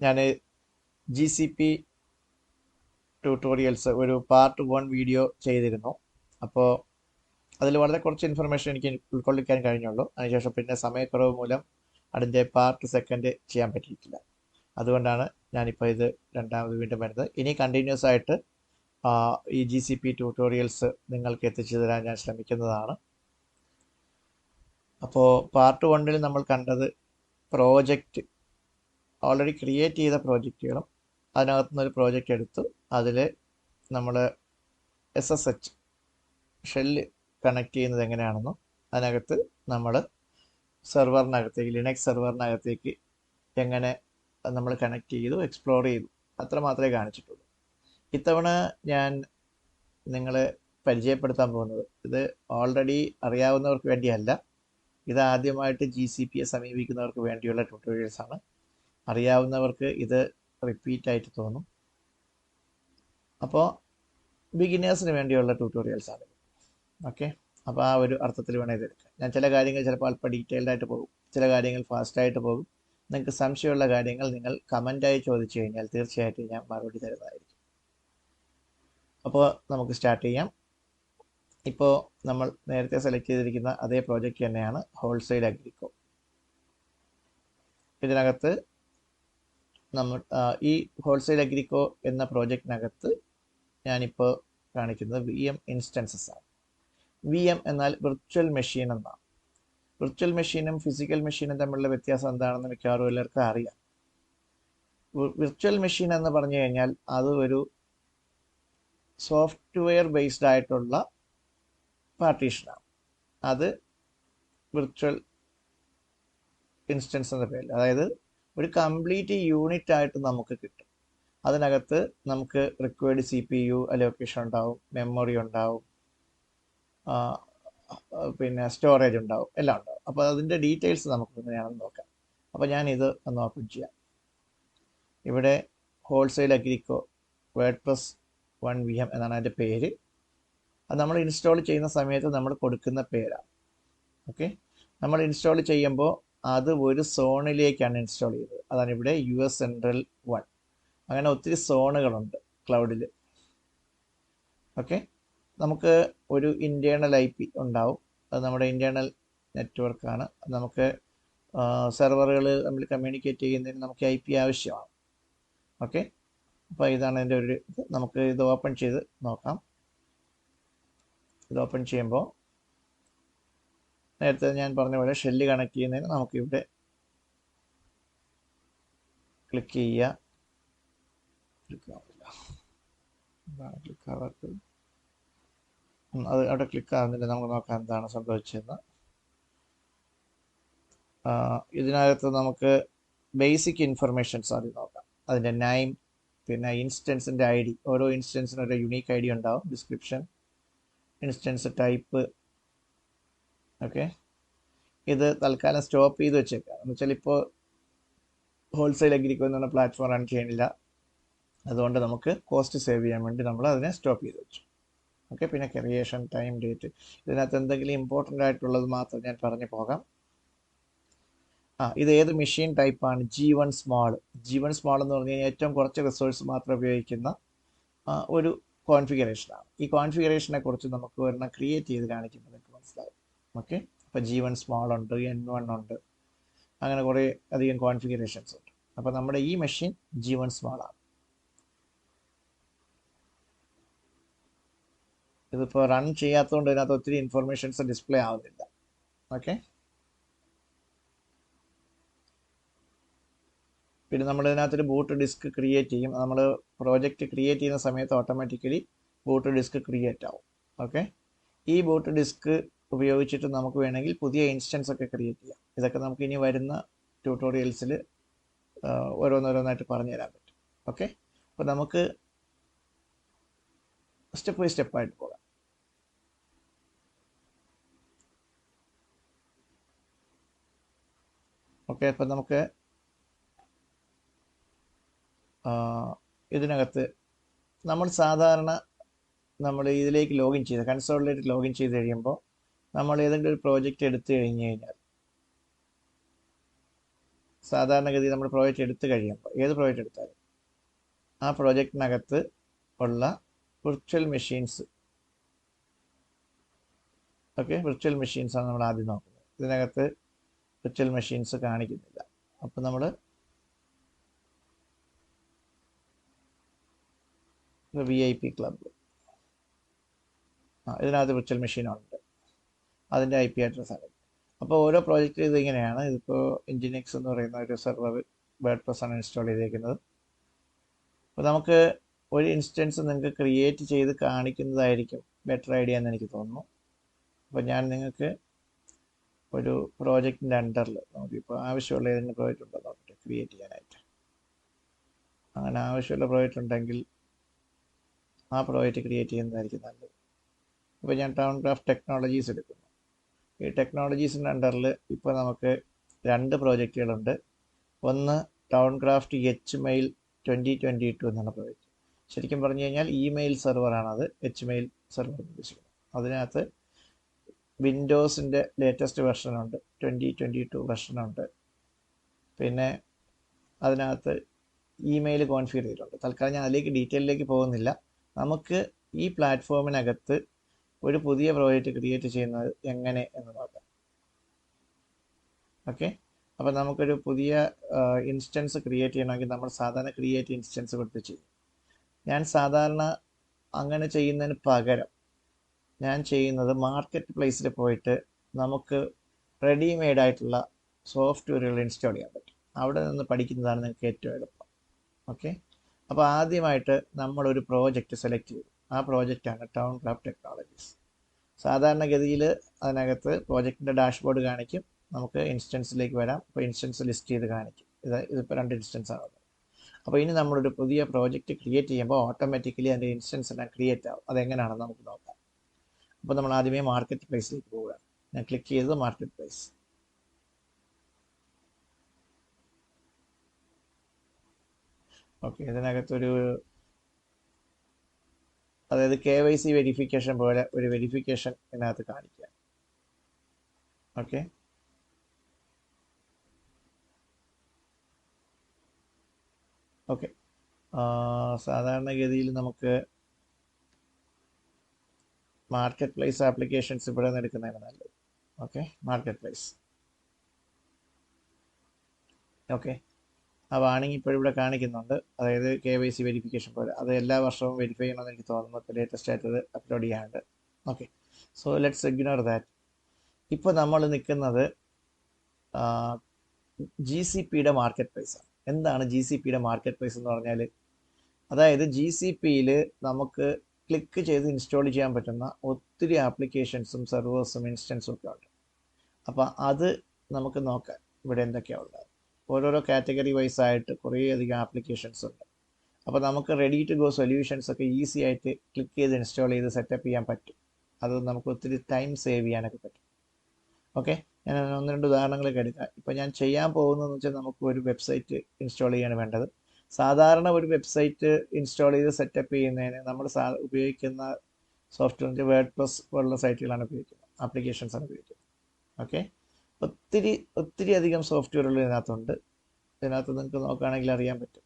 ഞാൻ GCP tutorials ഒരു part 1 video ചെയ്തിരുന്നു. അപ്പോൾ അതിൽ വളരെ കുറച്ച് ഇൻഫർമേഷൻ എനിക്ക് ഉൾക്കൊള്ളിക്കാൻ കഴിഞ്ഞുള്ളൂ. അതിനുശേഷം പിന്നെ സമയക്കുറവ് മൂലം അതിൻ്റെ പാർട്ട് 2 ചെയ്യാൻ പറ്റിയിട്ടില്ല. അതുകൊണ്ടാണ് ഞാനിപ്പോൾ ഇത് രണ്ടാമത് വീണ്ടും വരുന്നത്. ഇനി കണ്ടിന്യൂസ് ആയിട്ട് ഈ GCP ട്യൂട്ടോറിയൽസ് നിങ്ങൾക്ക് എത്തിച്ചു തരാൻ ഞാൻ ശ്രമിക്കുന്നതാണ്. അപ്പോൾ പാർട്ട് 1 നമ്മൾ കണ്ടത് പ്രോജക്റ്റ്, ഓൾറെഡി ക്രിയേറ്റ് ചെയ്ത പ്രോജക്റ്റുകളും അതിനകത്തുനിന്നൊരു പ്രോജക്റ്റ് എടുത്തു അതിൽ നമ്മൾ SSH ഷെല്ല് കണക്ട് ചെയ്യുന്നത് എങ്ങനെയാണെന്നും അതിനകത്ത് നമ്മൾ സെർവറിനകത്തേക്ക് ലിനക്സ് സെർവറിനകത്തേക്ക് എങ്ങനെ നമ്മൾ കണക്ട് ചെയ്തു എക്സ്പ്ലോർ ചെയ്തു അത്ര മാത്രമേ കാണിച്ചിട്ടുള്ളൂ. ഇത്തവണ ഞാൻ നിങ്ങളെ പരിചയപ്പെടുത്താൻ പോകുന്നത് ഇത് ഓൾറെഡി അറിയാവുന്നവർക്ക് വേണ്ടിയല്ല, ഇത് ആദ്യമായിട്ട് GCPയെ സമീപിക്കുന്നവർക്ക് വേണ്ടിയുള്ള ട്യൂട്ടോറിയൽസ് ആണ്. അറിയാവുന്നവർക്ക് ഇത് റിപ്പീറ്റ് ആയിട്ട് തോന്നും. അപ്പോൾ ബിഗിനേഴ്സിന് വേണ്ടിയുള്ള ട്യൂട്ടോറിയൽസ് ആണ്. ഓക്കെ, അപ്പോൾ ആ ഒരു അർത്ഥത്തിൽ വേണം ഇതെടുക്കാം. ഞാൻ ചില കാര്യങ്ങൾ ചിലപ്പോൾ അല്പം ഡീറ്റെയിൽഡ് ആയിട്ട് പോകും, ചില കാര്യങ്ങൾ ഫാസ്റ്റായിട്ട് പോകും. നിങ്ങൾക്ക് സംശയമുള്ള കാര്യങ്ങൾ നിങ്ങൾ കമൻ്റായി ചോദിച്ചു കഴിഞ്ഞാൽ തീർച്ചയായിട്ടും ഞാൻ മറുപടി തരുന്നതായിരിക്കും. അപ്പോൾ നമുക്ക് സ്റ്റാർട്ട് ചെയ്യാം. ഇപ്പോൾ നമ്മൾ നേരത്തെ സെലക്ട് ചെയ്തിരിക്കുന്ന അതേ പ്രോജക്റ്റ് തന്നെയാണ് ഹോൾസെയിൽ അഗ്രിക്കോ. ഇതിനകത്ത് നമ്മൾ ഈ ഹോൾസെയിൽ അഗ്രിക്കോ എന്ന പ്രോജക്റ്റിനകത്ത് ഞാനിപ്പോൾ കാണിക്കുന്നത് VM ഇൻസ്റ്റൻസസ് ആണ്. VM എന്നാൽ വിർച്വൽ മെഷീൻ എന്നാണ്. വിർച്വൽ മെഷീനും ഫിസിക്കൽ മെഷീനും തമ്മിലുള്ള വ്യത്യാസം എന്താണെന്ന് മിക്കവാറും എല്ലാവർക്കും അറിയാം. വിർച്വൽ മെഷീൻ എന്ന് പറഞ്ഞു കഴിഞ്ഞാൽ അത് ഒരു സോഫ്റ്റ്വെയർ ബേസ്ഡ് ആയിട്ടുള്ള പാർട്ടീഷനാണ്. അത് വിർച്വൽ ഇൻസ്റ്റൻസ് എന്ന പേരിൽ, അതായത് ഒരു കംപ്ലീറ്റ് യൂണിറ്റ് ആയിട്ട് നമുക്ക് കിട്ടും. അതിനകത്ത് നമുക്ക് റിക്വയർഡ് CPU അലോക്കേഷൻ ഉണ്ടാവും, മെമ്മറി ഉണ്ടാവും, പിന്നെ സ്റ്റോറേജ് ഉണ്ടാവും, എല്ലാം ഉണ്ടാവും. അപ്പോൾ അതിൻ്റെ ഡീറ്റെയിൽസ് നമുക്ക് എങ്ങനെയാണെന്ന് നോക്കാം. അപ്പോൾ ഞാനിത് ഒന്ന് ഓപ്പൺ ചെയ്യാം. ഇവിടെ ഹോൾസെയിൽ അഗ്രിക്കോ വേർഡ്പ്രസ് 1 VM എന്നാണ് അതിൻ്റെ പേര്. അത് നമ്മൾ ഇൻസ്റ്റാൾ ചെയ്യുന്ന സമയത്ത് നമ്മൾ കൊടുക്കുന്ന പേരാണ്. ഓക്കെ, നമ്മൾ ഇൻസ്റ്റാൾ ചെയ്യുമ്പോൾ അത് ഒരു സോണിലേക്കാണ് ഇൻസ്റ്റാൾ ചെയ്തത്. അതാണ് ഇവിടെ US സെൻട്രൽ 1. അങ്ങനെ ഒത്തിരി സോണുകളുണ്ട് ക്ലൗഡിൽ. ഓക്കെ, നമുക്ക് ഒരു ഇൻറ്റേർണൽ IP ഉണ്ടാവും. അത് നമ്മുടെ ഇൻറ്റേർണൽ നെറ്റ്വർക്കാണ്. നമുക്ക് സെർവറുകൾ നമ്മൾ കമ്മ്യൂണിക്കേറ്റ് ചെയ്യുന്നതിന് നമുക്ക് IP ആവശ്യമാണ്. ഓക്കെ, അപ്പോൾ ഇതാണ് എൻ്റെ ഒരു ഇത്. നമുക്ക് ഇത് ഓപ്പൺ ചെയ്ത് നോക്കാം. ഇത് ഓപ്പൺ ചെയ്യുമ്പോൾ നേരത്തെ ഞാൻ പറഞ്ഞ പോലെ ഷെല്ല് കണക്ട് ചെയ്യുന്നതിന് നമുക്കിവിടെ ക്ലിക്ക് ചെയ്യുക. അത് അവിടെ ക്ലിക്ക് ആകുന്നില്ല. നമുക്ക് നോക്കാം എന്താണ് സംഭവിച്ചതെന്ന്. ഇതിനകത്ത് നമുക്ക് ബേസിക് ഇൻഫർമേഷൻസ് ആദ്യം നോക്കാം. അതിൻ്റെ നെയിം, പിന്നെ ഇൻസ്റ്റൻസിൻ്റെ ID, ഓരോ ഇൻസ്റ്റൻസിനും ഒരു യുണീക്ക് ID ഉണ്ടാവും, ഡിസ്ക്രിപ്ഷൻ, ഇൻസ്റ്റൻസ് ടൈപ്പ്. ഓക്കെ, ഇത് തൽക്കാലം സ്റ്റോപ്പ് ചെയ്ത് വെച്ചേക്കാം. എന്ന് വെച്ചാൽ ഇപ്പോൾ ഹോൾസെയിൽ അഗ്രിക്കോ എന്ന് പറഞ്ഞ പ്ലാറ്റ്ഫോം റൺ ചെയ്യണില്ല. അതുകൊണ്ട് നമുക്ക് കോസ്റ്റ് സേവ് ചെയ്യാൻ വേണ്ടി നമ്മൾ അതിനെ സ്റ്റോപ്പ് ചെയ്ത് വെച്ചു. ഓക്കെ, പിന്നെ ക്രിയേഷൻ ടൈം, ഡേറ്റ്, ഇതിനകത്ത് എന്തെങ്കിലും ഇമ്പോർട്ടൻ്റ് ആയിട്ടുള്ളത് മാത്രം ഞാൻ പറഞ്ഞു പോകാം. ഇത് ഏത് മെഷീൻ ടൈപ്പാണ്? G1 small. G1 സ്മാൾ എന്ന് പറഞ്ഞു കഴിഞ്ഞാൽ ഏറ്റവും കുറച്ച് റിസോഴ്സ് മാത്രം ഉപയോഗിക്കുന്ന ഒരു കോൺഫിഗറേഷനാണ്. ഈ കോൺഫിഗറേഷനെ കുറിച്ച് നമുക്ക് ഒരെണ്ണം ക്രിയേറ്റ് ചെയ്ത് കാണിക്കുമ്പോൾ നിങ്ങൾക്ക് മനസ്സിലാവും. ഓക്കെ, അപ്പോൾ G1 സ്മാൾ ഉണ്ട്, N1 ഉണ്ട്, അങ്ങനെ കുറേ അധികം കോൺഫിഗറേഷൻസ് ഉണ്ട്. അപ്പോൾ നമ്മുടെ ഈ മെഷീൻ G1 സ്മാൾ ആണ്. ഇതിപ്പോൾ റൺ ചെയ്യാത്തതുകൊണ്ട് ഇതിനകത്ത് ഒത്തിരി ഇൻഫർമേഷൻസ് ഡിസ്പ്ലേ ആവുന്നില്ല. ഓക്കെ, പിന്നെ നമ്മൾ ഇതിനകത്തൊരു ബൂട്ട് ഡിസ്ക് ക്രിയേറ്റ് ചെയ്യും. നമ്മൾ പ്രോജക്റ്റ് ക്രിയേറ്റ് ചെയ്യുന്ന സമയത്ത് ഓട്ടോമാറ്റിക്കലി ബൂട്ട് ഡിസ്ക് ക്രിയേറ്റ് ആവും. ഓക്കെ, ഈ ബൂട്ട് ഡിസ്ക് ഉപയോഗിച്ചിട്ട് നമുക്ക് വേണമെങ്കിൽ പുതിയ ഇൻസ്റ്റൻസ് ഒക്കെ ക്രിയേറ്റ് ചെയ്യാം. ഇതൊക്കെ നമുക്ക് ഇനി വരുന്ന ട്യൂട്ടോറിയൽസിൽ ഓരോന്നോരോന്നായിട്ട് പറഞ്ഞു തരാൻ പറ്റും. ഓക്കെ, അപ്പോൾ നമുക്ക് സ്റ്റെപ്പ് ബൈ സ്റ്റെപ്പായിട്ട് പോകാം. ഓക്കെ, അപ്പം നമുക്ക് ഇതിനകത്ത് നമ്മൾ സാധാരണ നമ്മൾ ഇതിലേക്ക് ലോഗിൻ ചെയ്ത് കൺസോളിലേക്ക് ലോഗിൻ ചെയ്ത് കഴിയുമ്പോൾ നമ്മൾ ഏതെങ്കിലും ഒരു പ്രോജക്റ്റ് എടുത്തു കഴിഞ്ഞ് കഴിഞ്ഞാൽ സാധാരണഗതി നമ്മൾ പ്രോജക്റ്റ് എടുത്തു കഴിയുമ്പോൾ ഏത് പ്രോജക്റ്റ് എടുത്താലും ആ പ്രോജക്റ്റിനകത്ത് ഉള്ള വിർച്വൽ മെഷീൻസ്, ഓക്കെ, വിർച്വൽ മെഷീൻസാണ് നമ്മൾ ആദ്യം നോക്കുന്നത്. ഇതിനകത്ത് വിർച്വൽ മെഷീൻസ് കാണിക്കുന്നില്ല. അപ്പോൾ നമ്മൾ VIP ക്ലബ്ബ്, ഇതിനകത്ത് വിർച്വൽ മെഷീനുണ്ട്, അതിൻ്റെ IP അഡ്രസ്സാണ്. അപ്പോൾ ഓരോ പ്രോജക്റ്റ് ഇതിങ്ങനെയാണ്. ഇതിപ്പോൾ എൻജിനിക്സ് എന്ന് പറയുന്ന ഒരു സെർവർ വേർഡ്പ്രസ് ആണ് ഇൻസ്റ്റാൾ ചെയ്തേക്കുന്നത്. അപ്പോൾ നമുക്ക് ഒരു ഇൻസ്റ്റൻസ് നിങ്ങൾക്ക് ക്രിയേറ്റ് ചെയ്ത് കാണിക്കുന്നതായിരിക്കും ബെറ്റർ ഐഡിയ എന്ന് എനിക്ക് തോന്നുന്നു. അപ്പോൾ ഞാൻ നിങ്ങൾക്ക് ഒരു പ്രോജക്റ്റിൻ്റെ അണ്ടറിൽ നമുക്കിപ്പോൾ ആവശ്യമുള്ള ഏതെങ്കിലും പ്രോജക്റ്റ് ഉണ്ടോ നോക്കട്ടെ ക്രിയേറ്റ് ചെയ്യാനായിട്ട്. അങ്ങനെ ആവശ്യമുള്ള പ്രോജക്റ്റ് ഉണ്ടെങ്കിൽ ആ പ്രോജക്റ്റ് ക്രിയേറ്റ് ചെയ്യുന്നതായിരിക്കും നല്ലത്. ഇപ്പോൾ ഞാൻ ടൗൺ ക്രാഫ്റ്റ് ടെക്നോളജീസ് എടുക്കുന്നു. ഈ ടെക്നോളജീസിൻ്റെ അണ്ടറിൽ ഇപ്പോൾ നമുക്ക് 2 പ്രോജക്റ്റുകളുണ്ട്. ഒന്ന് ടൗൺ ക്രാഫ്റ്റ് HMail 2022 എന്നാണ് പ്രോജക്റ്റ്. ശരിക്കും പറഞ്ഞു കഴിഞ്ഞാൽ ഇമെയിൽ സെർവറാണത്, HMail സെർവർ ഉദ്ദേശിക്കുന്നത്. അതിനകത്ത് വിൻഡോസിൻ്റെ ലേറ്റസ്റ്റ് വെർഷനുണ്ട്, 2022 വെർഷനുണ്ട്. പിന്നെ അതിനകത്ത് ഇമെയിൽ കോൺഫിഗർ ചെയ്തിട്ടുണ്ട്. തൽക്കാലം ഞാൻ അതിലേക്ക് ഡീറ്റെയിലേക്ക് പോകുന്നില്ല. നമുക്ക് ഈ പ്ലാറ്റ്ഫോമിനകത്ത് ഒരു പുതിയ പ്രോജക്റ്റ് ക്രിയേറ്റ് ചെയ്യുന്നത് എങ്ങനെ എന്ന് നോക്കാം. ഓക്കെ, അപ്പോൾ നമുക്കൊരു പുതിയ ഇൻസ്റ്റൻസ് ക്രിയേറ്റ് ചെയ്യണമെങ്കിൽ നമ്മൾ സാധാരണ ക്രിയേറ്റ് ഇൻസ്റ്റൻസ് കൊടുത്ത് ചെയ്യും. ഞാൻ സാധാരണ അങ്ങനെ ചെയ്യുന്നതിന് പകരം ഞാൻ ചെയ്യുന്നത് മാർക്കറ്റ് പ്ലേസിൽ പോയിട്ട് നമുക്ക് റെഡിമെയ്ഡ് ആയിട്ടുള്ള സോഫ്റ്റ്വെയറുകൾ ഇൻസ്റ്റാൾ ചെയ്യാൻ പറ്റും. അവിടെ നിന്ന് പഠിക്കുന്നതാണ് നിങ്ങൾക്ക് ഏറ്റവും എളുപ്പം. ഓക്കെ, അപ്പോൾ ആദ്യമായിട്ട് നമ്മളൊരു പ്രോജക്റ്റ് സെലക്ട് ചെയ്തു. ആ പ്രോജക്റ്റാണ് ടൗൺ ക്രാഫ്റ്റ് ടെക്നോളജീസ്. സാധാരണഗതിയിൽ അതിനകത്ത് പ്രോജക്റ്റിൻ്റെ ഡാഷ്ബോർഡ് കാണിക്കും. നമുക്ക് ഇൻസ്റ്റൻസിലേക്ക് വരാം. അപ്പോൾ ഇൻസ്റ്റൻസ് ലിസ്റ്റ് ചെയ്ത് കാണിക്കും. ഇതിപ്പോൾ 2 ഇൻസ്റ്റൻസ് ആണ്. അപ്പോൾ ഇനി നമ്മളൊരു പുതിയ പ്രോജക്റ്റ് ക്രിയേറ്റ് ചെയ്യുമ്പോൾ ഓട്ടോമാറ്റിക്കലി അതിൻ്റെ ഇൻസ്റ്റൻസ് എല്ലാം ക്രിയേറ്റ് ആവും. അതെങ്ങനെയാണെന്ന് നമുക്ക് നോക്കാം. അപ്പോൾ നമ്മൾ ആദ്യമേ മാർക്കറ്റ് പ്ലേസിലേക്ക് പോവുകയാണ്. ഞാൻ ക്ലിക്ക് ചെയ്തത് മാർക്കറ്റ് പ്ലേസ്. ഓക്കെ, ഇതിനകത്തൊരു അതായത് KYC വെരിഫിക്കേഷൻ പോലെ ഒരു വെരിഫിക്കേഷൻ ഇതിനകത്ത് കാണിക്കുക. ഓക്കെ, ഓക്കെ, സാധാരണഗതിയിൽ നമുക്ക് മാർക്കറ്റ് പ്ലേസ് ആപ്ലിക്കേഷൻസ് ഇവിടെ നിന്ന് എടുക്കുന്നതാണ് നല്ലത്. Okay, market place. ഓക്കെ, ആ വാണിംഗ് ഇപ്പോൾ ഇവിടെ കാണിക്കുന്നുണ്ട്. അതായത് KYC വെരിഫിക്കേഷൻ പോലെ അത് എല്ലാ വർഷവും വെരിഫൈ ചെയ്യണമെന്ന് എനിക്ക് തോന്നുന്നു. ഇപ്പോൾ ലേറ്റസ്റ്റ് ആയിട്ട് അത് അപ്ലോഡ് ചെയ്യാനുണ്ട്. Okay, so let's ignore that. ഇപ്പോൾ നമ്മൾ നിൽക്കുന്നത് GCPയുടെ മാർക്കറ്റ് പ്ലേസാണ്. എന്താണ് GCPയുടെ മാർക്കറ്റ് പ്ലേസ് എന്ന് പറഞ്ഞാൽ? അതായത് GCPയിൽ നമുക്ക് ക്ലിക്ക് ചെയ്ത് ഇൻസ്റ്റാൾ ചെയ്യാൻ പറ്റുന്ന ഒത്തിരി ആപ്ലിക്കേഷൻസും സെർവേഴ്സും ഇൻസ്റ്റൻസും ഒക്കെ ഉണ്ട്. അപ്പോൾ അത് നമുക്ക് നോക്കാം ഇവിടെ എന്തൊക്കെയാണ് ഉള്ളത്. ഓരോരോ കാറ്റഗറി വൈസ് ആയിട്ട് കുറേയധികം ആപ്ലിക്കേഷൻസ് ഉണ്ട്. അപ്പോൾ നമുക്ക് റെഡി ടു ഗോ സൊല്യൂഷൻസ് ഒക്കെ ഈസി ആയിട്ട് ക്ലിക്ക് ചെയ്ത് ഇൻസ്റ്റാൾ ചെയ്ത് സെറ്റപ്പ് ചെയ്യാൻ പറ്റും. അത് നമുക്ക് ഒത്തിരി ടൈം സേവ് ചെയ്യാനൊക്കെ പറ്റും. ഓക്കെ, ഞാൻ 1-2 ഉദാഹരണങ്ങളൊക്കെ എടുക്കാം. ഇപ്പോൾ ഞാൻ ചെയ്യാൻ പോകുന്നതെന്ന് വെച്ചാൽ നമുക്ക് ഒരു വെബ്സൈറ്റ് ഇൻസ്റ്റാൾ ചെയ്യാണ് വേണ്ടത്. സാധാരണ ഒരു വെബ്സൈറ്റ് ഇൻസ്റ്റാൾ ചെയ്ത് സെറ്റപ്പ് ചെയ്യുന്നതിന് നമ്മൾ ഉപയോഗിക്കുന്ന സോഫ്റ്റ്വെയറിൻ്റെ വേർഡ്പ്രസ് പോലുള്ള സൈറ്റുകളാണ് ഉപയോഗിക്കുന്നത്, ആപ്ലിക്കേഷൻസാണ് ഉപയോഗിക്കുന്നത്. ഓക്കെ, ഒത്തിരി അധികം സോഫ്റ്റ്വെയറുകൾ ഇതിനകത്തുണ്ട്. ഇതിനകത്ത് നിങ്ങൾക്ക് നോക്കുകയാണെങ്കിൽ അറിയാൻ പറ്റും.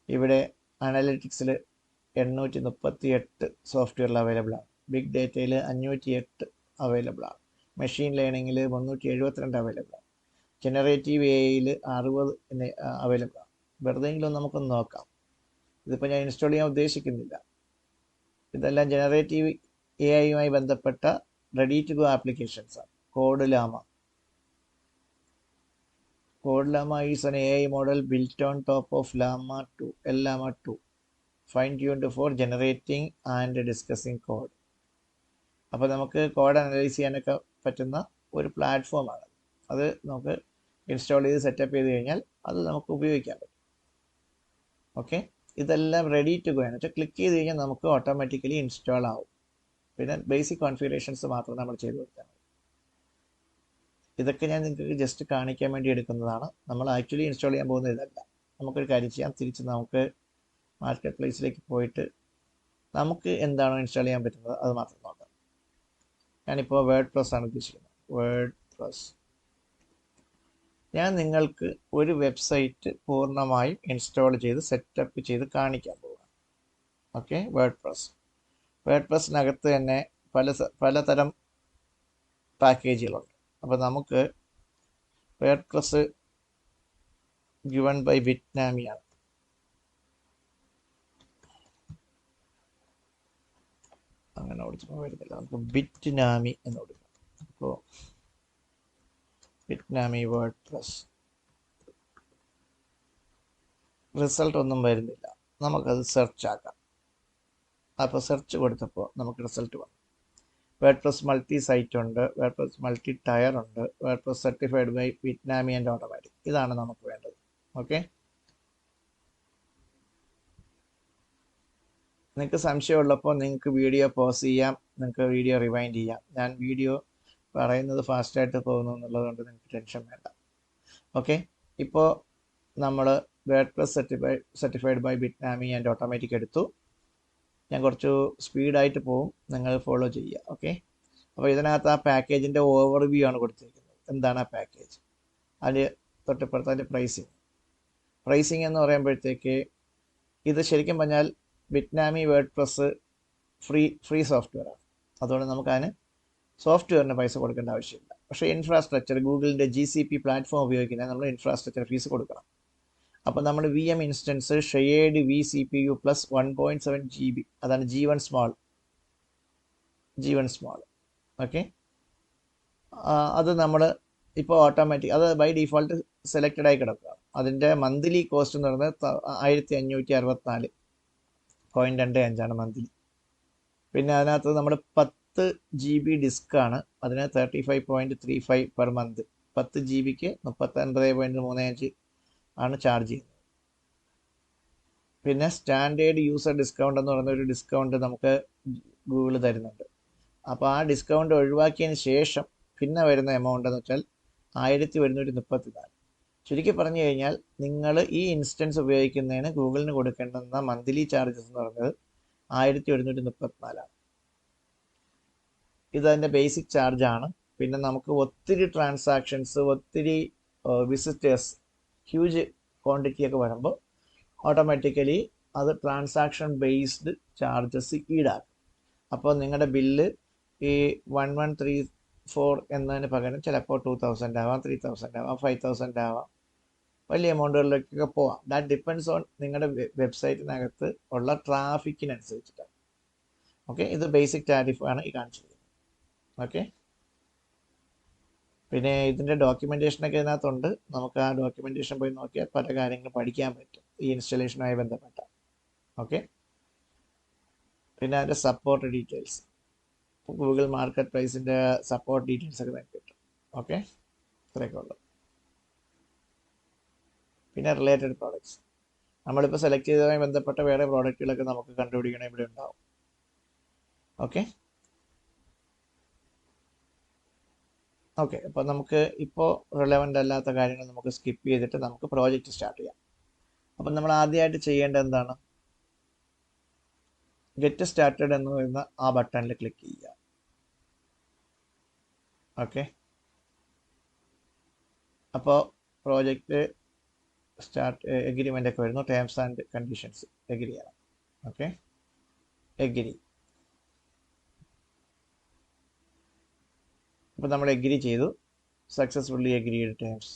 ഇവിടെ അനലിറ്റിക്സിൽ 838 സോഫ്റ്റ്വെയറിൽ അവൈലബിൾ ആണ്. ബിഗ് ഡേറ്റയിൽ 508 അവൈലബിൾ ആണ്. മെഷീൻ ലേണിങ്ങിൽ 372 അവൈലബിൾ ആണ്. ജനറേറ്റീവ് AIയിൽ 60 അവൈലബിൾ ആണ്. വെറുതെയെങ്കിലും നമുക്കൊന്ന് നോക്കാം. ഇതിപ്പോൾ ഞാൻ ഇൻസ്റ്റാൾ ചെയ്യാൻ ഉദ്ദേശിക്കുന്നില്ല. ഇതെല്ലാം ജനറേറ്റീവ് AIയുമായി ബന്ധപ്പെട്ട റെഡി ടു ഗോ ആപ്ലിക്കേഷൻസാണ്. CodeLlama is an AI model built on top of Llama 2, fine-tuned for generating and discussing code. അപ്പോൾ നമുക്ക് കോഡ് അനലൈസ് ചെയ്യാനൊക്കെ പറ്റുന്ന ഒരു പ്ലാറ്റ്ഫോമാണ്. അത് നമുക്ക് ഇൻസ്റ്റാൾ ചെയ്ത് സെറ്റപ്പ് ചെയ്ത് കഴിഞ്ഞാൽ അത് നമുക്ക് ഉപയോഗിക്കാൻ പറ്റും. ഓക്കെ, ഇതെല്ലാം റെഡി ടു ഗോ ആണ്. വെച്ചാൽ ക്ലിക്ക് ചെയ്ത് കഴിഞ്ഞാൽ നമുക്ക് ഓട്ടോമാറ്റിക്കലി ഇൻസ്റ്റാൾ ആവും. പിന്നെ ബേസിക് കോൺഫിഗറേഷൻസ് മാത്രം നമ്മൾ ചെയ്ത് കൊടുത്താൽ മതി. ഇതൊക്കെ ഞാൻ നിങ്ങൾക്ക് ജസ്റ്റ് കാണിക്കാൻ വേണ്ടി എടുക്കുന്നതാണ്. നമ്മൾ ആക്ച്വലി ഇൻസ്റ്റാൾ ചെയ്യാൻ പോകുന്നത് ഇതല്ല. നമുക്കൊരു കാര്യം ചെയ്യാം, തിരിച്ച് നമുക്ക് മാർക്കറ്റ് പ്ലേസിലേക്ക് പോയിട്ട് നമുക്ക് എന്താണോ ഇൻസ്റ്റാൾ ചെയ്യാൻ പറ്റുന്നത് അത് മാത്രം നോക്കാം. ഞാനിപ്പോൾ വേർഡ്പ്രസ് ആണ് ഉദ്ദേശിക്കുന്നത്. വേർഡ്പ്രസ് ഞാൻ നിങ്ങൾക്ക് ഒരു വെബ്സൈറ്റ് പൂർണ്ണമായും ഇൻസ്റ്റാൾ ചെയ്ത് സെറ്റപ്പ് ചെയ്ത് കാണിക്കാൻ പോവുകയാണ്. ഓക്കെ, വേർഡ്പ്രസ്സിനകത്ത് തന്നെ പലതരം പാക്കേജുകളുണ്ട്. അപ്പോൾ നമുക്ക് വേർഡ്പ്രസ് ഗിവൺ ബൈ ബിറ്റ്നാമിയാണ്. അങ്ങനെ ഓടിച്ചപ്പോൾ വരുന്നില്ല, നമുക്ക് ബിറ്റ്നാമി എന്ന് കൊടുക്കാം. അപ്പോൾ ബിറ്റ്നാമി വേർഡ്പ്രസ് റിസൾട്ട് ഒന്നും വരുന്നില്ല. നമുക്കത് സെർച്ച് ആക്കാം. അപ്പോൾ സെർച്ച് കൊടുത്തപ്പോൾ നമുക്ക് റിസൾട്ട് വന്നു. വേർഡ്പ്രസ് മൾട്ടി സൈറ്റ് ഉണ്ട്, വേർഡ്പ്രസ് മൾട്ടി ടയർ ഉണ്ട്, WordPress certified by Bitnami and Automattic. ഇതാണ് നമുക്ക് വേണ്ടത്. ഓക്കെ, നിങ്ങൾക്ക് സംശയമുള്ളപ്പോൾ നിങ്ങൾക്ക് വീഡിയോ പോസ് ചെയ്യാം, നിങ്ങൾക്ക് വീഡിയോ റിവൈൻഡ് ചെയ്യാം. ഞാൻ വീഡിയോ പറയുന്നത് ഫാസ്റ്റായിട്ട് പോകുന്നു എന്നുള്ളതുകൊണ്ട് നിങ്ങൾക്ക് ടെൻഷൻ വേണ്ട. ഓക്കെ, ഇപ്പോൾ നമ്മൾ WordPress certified by Bitnami and Automattic എടുത്തു. ഞാൻ കുറച്ച് സ്പീഡായിട്ട് പോവും, നിങ്ങൾ ഫോളോ ചെയ്യുക. ഓക്കെ, അപ്പോൾ ഇതിനകത്ത് ആ പാക്കേജിൻ്റെ ഓവർവ്യൂ ആണ് കൊടുത്തിരിക്കുന്നത്. എന്താണ് ആ പാക്കേജ്? അതിൽ തൊട്ടിപ്പുറത്ത് അതിൻ്റെ പ്രൈസിങ് എന്ന് പറയുമ്പോഴത്തേക്ക് ഇത് ശരിക്കും പറഞ്ഞാൽ ബിറ്റ്നാമി വേർഡ്പ്രസ് ഫ്രീ സോഫ്റ്റ്വെയർ ആണ്. അതുകൊണ്ട് നമുക്കതിന് സോഫ്റ്റ്വെയറിന് പൈസ കൊടുക്കേണ്ട ആവശ്യമില്ല. പക്ഷേ ഇൻഫ്രാസ്ട്രക്ചർ, ഗൂഗിളിൻ്റെ GCP പ്ലാറ്റ്ഫോം ഉപയോഗിക്കുന്നത് നമ്മൾ ഇൻഫ്രാസ്ട്രക്ചർ ഫീസ് കൊടുക്കണം. അപ്പോൾ നമ്മൾ VM instance shared vCPU plus 1.7 GB, അതാണ് G1 സ്മോൾ. ഓക്കെ, അത് നമ്മൾ ഇപ്പോൾ ഓട്ടോമാറ്റിക്, അത് ബൈ ഡിഫോൾട്ട് സെലക്റ്റഡ് ആയി കിടക്കുക. അതിൻ്റെ മന്ത്ലി കോസ്റ്റ് എന്ന് പറയുന്നത് 1564.25 മന്ത്ലി. പിന്നെ അതിനകത്ത് നമ്മൾ 10 GB ഡിസ്ക്കാണ്, അതിന് 35.35 പെർ മന്ത്. 10 GBക്ക് 39.35 ആണ് ചാർജ് ചെയ്യുന്നത്. പിന്നെ സ്റ്റാൻഡേർഡ് യൂസർ ഡിസ്കൗണ്ട് എന്ന് പറയുന്ന ഒരു ഡിസ്കൗണ്ട് നമുക്ക് ഗൂഗിൾ തരുന്നുണ്ട്. അപ്പോൾ ആ ഡിസ്കൗണ്ട് ഒഴിവാക്കിയതിന് ശേഷം പിന്നെ വരുന്ന എമൗണ്ട് എന്ന് വെച്ചാൽ 1134. ചുരുക്കി പറഞ്ഞു കഴിഞ്ഞാൽ നിങ്ങൾ ഈ ഇൻസ്റ്റൻസ് ഉപയോഗിക്കുന്നതിന് ഗൂഗിളിന് കൊടുക്കേണ്ടുന്ന മന്ത്ലി ചാർജസ് എന്ന് പറയുന്നത് 1134. ഇതതിൻ്റെ ബേസിക് ചാർജാണ്. പിന്നെ നമുക്ക് ഒത്തിരി ട്രാൻസാക്ഷൻസ്, ഒത്തിരി വിസിറ്റേഴ്സ്, ഹ്യൂജ് ക്വാണ്ടിറ്റി ഒക്കെ വരുമ്പോൾ ഓട്ടോമാറ്റിക്കലി അത് ട്രാൻസാക്ഷൻ ബേസ്ഡ് ചാർജസ് ഈടാക്കും. അപ്പോൾ നിങ്ങളുടെ ബില്ല് ഈ 1134 എന്നതിന് പകരം ചിലപ്പോൾ 2000 ആവാം, 3000 ആവാം, 5000 ആവാം, വലിയ എമൗണ്ടുകളിലേക്കൊക്കെ പോവാം. ദാറ്റ് ഡിപ്പെൻഡ്സ് ഓൺ നിങ്ങളുടെ വെബ്സൈറ്റിനകത്ത് ഉള്ള ട്രാഫിക്കിനനുസരിച്ചിട്ടാണ്. ഓക്കെ, ഇത് ബേസിക് ടാരിഫാണ് ഈ കാണിച്ചിരിക്കുന്നത്. ഓക്കെ, പിന്നെ ഇതിൻ്റെ ഡോക്യുമെൻറ്റേഷനൊക്കെ ഇതിനകത്തുണ്ട്. നമുക്ക് ആ ഡോക്യുമെൻറ്റേഷൻ പോയി നോക്കിയാൽ പല കാര്യങ്ങൾ പഠിക്കാൻ പറ്റും ഈ ഇൻസ്റ്റലേഷനുമായി ബന്ധപ്പെട്ട. ഓക്കെ, പിന്നെ അതിൻ്റെ സപ്പോർട്ട് ഡീറ്റെയിൽസ്, ഗൂഗിൾ മാർക്കറ്റ് പ്രൈസിൻ്റെ സപ്പോർട്ട് ഡീറ്റെയിൽസ് ഒക്കെ നമുക്ക് കിട്ടും. ഓക്കെ, ഇത്രയൊക്കെ ഉള്ളു. പിന്നെ റിലേറ്റഡ് പ്രോഡക്ട്സ്, നമ്മളിപ്പോൾ സെലക്ട് ചെയ്തതുമായി ബന്ധപ്പെട്ട വേറെ പ്രോഡക്റ്റുകളൊക്കെ നമുക്ക് കണ്ടുപിടിക്കണം, ഇവിടെ ഉണ്ടാവും. ഓക്കെ, അപ്പോൾ നമുക്ക് ഇപ്പോൾ റിലവൻ്റ് അല്ലാത്ത കാര്യങ്ങൾ നമുക്ക് സ്കിപ്പ് ചെയ്തിട്ട് നമുക്ക് പ്രോജക്റ്റ് സ്റ്റാർട്ട് ചെയ്യാം. അപ്പം നമ്മൾ ആദ്യമായിട്ട് ചെയ്യേണ്ടത് എന്താണ്? ഗെറ്റ് സ്റ്റാർട്ടഡ് എന്ന് പറയുന്ന ആ ബട്ടണിൽ ക്ലിക്ക് ചെയ്യുക. ഓക്കെ, അപ്പോൾ പ്രോജക്റ്റ് സ്റ്റാർട്ട് എഗ്രിമെൻ്റ് ഒക്കെ വരുന്നു. ടേംസ് ആൻഡ് കണ്ടീഷൻസ് എഗ്രി ചെയ്യണം. Okay, agree. അപ്പോൾ നമ്മൾ എഗ്രി ചെയ്തു, സക്സസ്ഫുള്ളി എഗ്രീഡ് ടേംസ്.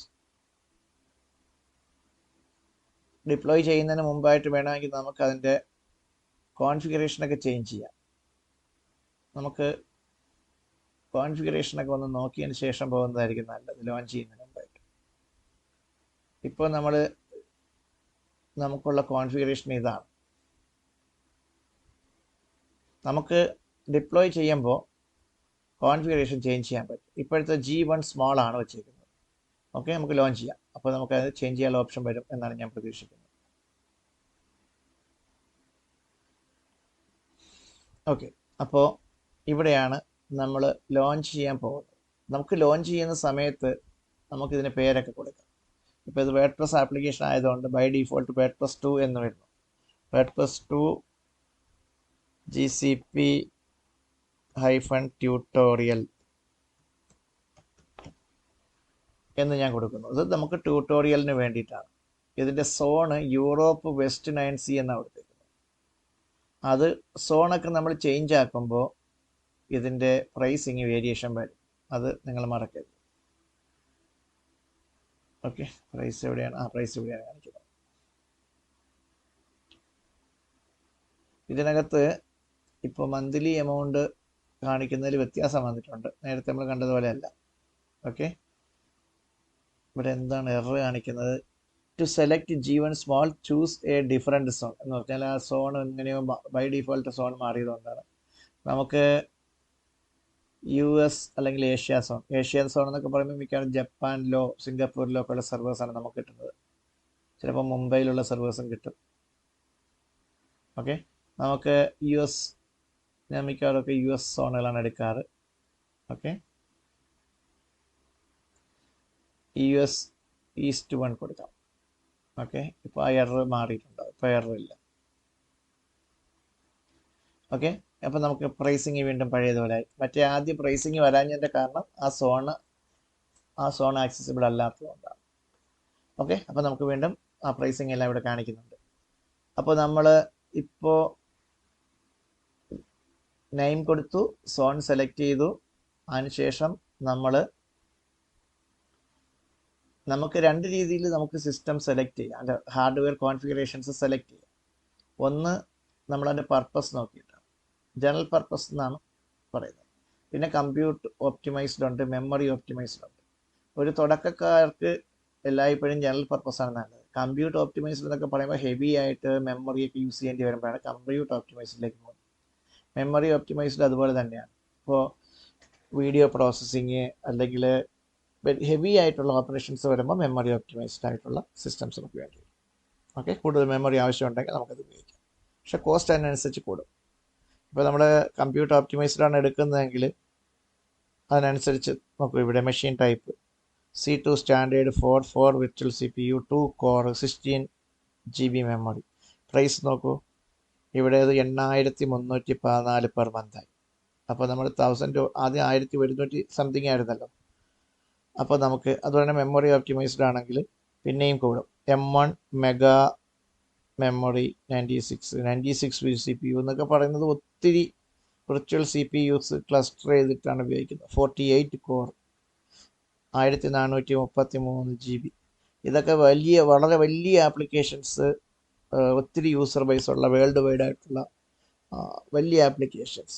ഡിപ്ലോയ് ചെയ്യുന്നതിന് മുമ്പായിട്ട് വേണമെങ്കിൽ നമുക്ക് അതിൻ്റെ കോൺഫിഗറേഷനൊക്കെ ചേഞ്ച് ചെയ്യാം. നമുക്ക് കോൺഫിഗറേഷനൊക്കെ ഒന്ന് നോക്കിയതിന് ശേഷം പോകുന്നതായിരിക്കും നല്ലത്, ലോഞ്ച് ചെയ്യുന്നതിന് മുമ്പായിട്ട്. ഇപ്പോൾ നമുക്കുള്ള കോൺഫിഗറേഷൻ ഇതാണ്. നമുക്ക് ഡിപ്ലോയ് ചെയ്യുമ്പോൾ കോൺഫിഗറേഷൻ ചേഞ്ച് ചെയ്യാൻ പറ്റും. ഇപ്പോഴത്തെ G1 സ്മോൾ ആണ് വെച്ചിരിക്കുന്നത്. ഓക്കെ, നമുക്ക് ലോഞ്ച് ചെയ്യാം. അപ്പോൾ നമുക്കത് ചേഞ്ച് ചെയ്യാനുള്ള ഓപ്ഷൻ വരും എന്നാണ് ഞാൻ പ്രതീക്ഷിക്കുന്നത്. ഓക്കെ, അപ്പോൾ ഇവിടെയാണ് നമ്മൾ ലോഞ്ച് ചെയ്യാൻ പോകുന്നത്. നമുക്ക് ലോഞ്ച് ചെയ്യുന്ന സമയത്ത് നമുക്കിതിന് പേരൊക്കെ കൊടുക്കാം. ഇപ്പോൾ ഇത് വേർഡ്പ്രസ് ആപ്ലിക്കേഷൻ ആയതുകൊണ്ട് ബൈ ഡിഫോൾട്ട് വേർഡ്പ്രസ് 2 എന്ന് വരുന്നു. വേർഡ്പ്രസ് 2 GCP-tutorial എന്ന് ഞാൻ കൊടുക്കുന്നു. ഇത് നമുക്ക് ട്യൂട്ടോറിയലിന് വേണ്ടിയിട്ടാണ്. ഇതിൻ്റെ സോണ് യൂറോപ്പ് വെസ്റ്റ് 9C എന്നാണ് കൊടുത്തേക്കുന്നത്. അത് സോണൊക്കെ നമ്മൾ ചേഞ്ച് ആക്കുമ്പോൾ ഇതിൻ്റെ പ്രൈസിങ് വേരിയേഷൻ വരും. അത് നിങ്ങൾ മറക്കരുത്. ഓക്കെ, പ്രൈസ് എവിടെയാണ്? പ്രൈസ് ഇവിടെയാണ് കാണിക്കുന്നത്. ഇതിനകത്ത് ഇപ്പോൾ മന്ത്ലി എമൗണ്ട് കാണിക്കുന്നതിൽ വ്യത്യാസം വന്നിട്ടുണ്ട്. നേരത്തെ നമ്മൾ കണ്ടതുപോലെ അല്ല. ഓക്കെ, ഇവിടെ എന്താണ് എറർ കാണിക്കുന്നത്? To select G1 small choose a different zone എന്ന് പറഞ്ഞാൽ ആ സോൺ എങ്ങനെയോ ബൈ ഡിഫോൾട്ട് സോൺ മാറിയതുകൊണ്ടാണ്. നമുക്ക് US അല്ലെങ്കിൽ ഏഷ്യൻ സോൺ എന്നൊക്കെ പറയുമ്പോൾ മിക്കവാറും ജപ്പാനിലോ സിംഗപ്പൂരിലോ ഒക്കെ ഉള്ള സെർവേഴ്സാണ് നമുക്ക് കിട്ടുന്നത്. ചിലപ്പോൾ മുംബൈയിലുള്ള സെർവേഴ്സും കിട്ടും. ഓക്കെ, നമുക്ക് ഞാൻ മിക്കവാറൊക്കെ US സോണുകളാണ് എടുക്കാറ്. ഓക്കെ, US East 1 കൊടുക്കാം. ഓക്കെ, ഇപ്പോൾ ആ എറർ മാറിയിട്ടുണ്ടോ? ഇപ്പോൾ എറർ ഇല്ല. ഓക്കെ, അപ്പോൾ നമുക്ക് പ്രൈസിങ് വീണ്ടും പഴയതുപോലെ ആയി. മറ്റേ ആദ്യം പ്രൈസിങ് വരാഞ്ഞതിൻ്റെ കാരണം ആ സോൺ ആക്സസിബിൾ അല്ലാത്തതുകൊണ്ടാണ്. ഓക്കെ, അപ്പോൾ നമുക്ക് വീണ്ടും ആ പ്രൈസിങ് എല്ലാം ഇവിടെ കാണിക്കുന്നുണ്ട്. അപ്പോൾ നമ്മൾ ഇപ്പോൾ നെയിം കൊടുത്തു, സോൺ സെലക്ട് ചെയ്തു. അതിനുശേഷം നമുക്ക് രണ്ട് രീതിയിൽ നമുക്ക് സിസ്റ്റം സെലക്ട് ചെയ്യാം, അതിൻ്റെ ഹാർഡ്വെയർ കോൺഫിഗറേഷൻസ് സെലക്ട് ചെയ്യാം. ഒന്ന് നമ്മളതിൻ്റെ പർപ്പസ് നോക്കിയിട്ടാണ്, ജനറൽ പർപ്പസ് എന്നാണ് പറയുന്നത്. പിന്നെ കമ്പ്യൂട്ട് ഓപ്റ്റിമൈസ്ഡ് ഉണ്ട്, മെമ്മറി ഓപ്റ്റിമൈസ്ഡ് ഉണ്ട്. ഒരു തുടക്കക്കാർക്ക് എല്ലായ്പ്പോഴും ജനറൽ പർപ്പസാണ് നല്ലത്. കമ്പ്യൂട്ട് ഓപ്റ്റിമൈസ്ഡ് എന്നൊക്കെ പറയുമ്പോൾ ഹെവി ആയിട്ട് മെമ്മറിയൊക്കെ യൂസ് ചെയ്യേണ്ടി വരുമ്പോഴാണ് കമ്പ്യൂട്ട് ഓപ്റ്റിമൈസ്ഡിലേക്ക് പോകുന്നത്. മെമ്മറി ഓപ്റ്റിമൈസ്ഡ് അതുപോലെ തന്നെയാണ്. ഇപ്പോൾ വീഡിയോ പ്രോസസ്സിങ് അല്ലെങ്കിൽ ഹെവി ആയിട്ടുള്ള ഓപ്പറേഷൻസ് വരുമ്പോൾ മെമ്മറി ഓപ്റ്റിമൈസ്ഡ് ആയിട്ടുള്ള സിസ്റ്റംസ് നമുക്ക് വേണ്ടി വരും. ഓക്കെ, കൂടുതൽ മെമ്മറി ആവശ്യമുണ്ടെങ്കിൽ നമുക്കത് ഉപയോഗിക്കാം. പക്ഷേ കോസ്റ്റ് അതിനനുസരിച്ച് കൂടും. ഇപ്പോൾ നമ്മൾ കമ്പ്യൂട്ടർ ഓപ്റ്റിമൈസ്ഡ് ആണ് എടുക്കുന്നതെങ്കിൽ അതിനനുസരിച്ച് നോക്കൂ. ഇവിടെ machine type C2 standard 4 virtual CPU 2 core 16 GB memory. Price നോക്കൂ, ഇവിടെ അത് 8314 പെർ മന്തായി. അപ്പോൾ നമ്മൾ 1000 ആദ്യം 1100 സംതിങ് ആയിരുന്നല്ലോ. അപ്പോൾ നമുക്ക് അതുപോലെ മെമ്മറി ഓപ്റ്റിമൈസ്ഡ് ആണെങ്കിൽ പിന്നെയും കൂടും. M1 മെഗാ മെമ്മറി 96 CPU എന്നൊക്കെ പറയുന്നത് ഒത്തിരി വിർച്വൽ CPUs ക്ലസ്റ്റർ ചെയ്തിട്ടാണ് ഉപയോഗിക്കുന്നത്. 48 കോർ 1433 GB. ഇതൊക്കെ വളരെ വലിയ ആപ്ലിക്കേഷൻസ്, ഒത്തിരി യൂസർ ബേസ് ഉള്ള വേൾഡ് വൈഡ് ആയിട്ടുള്ള വലിയ applications,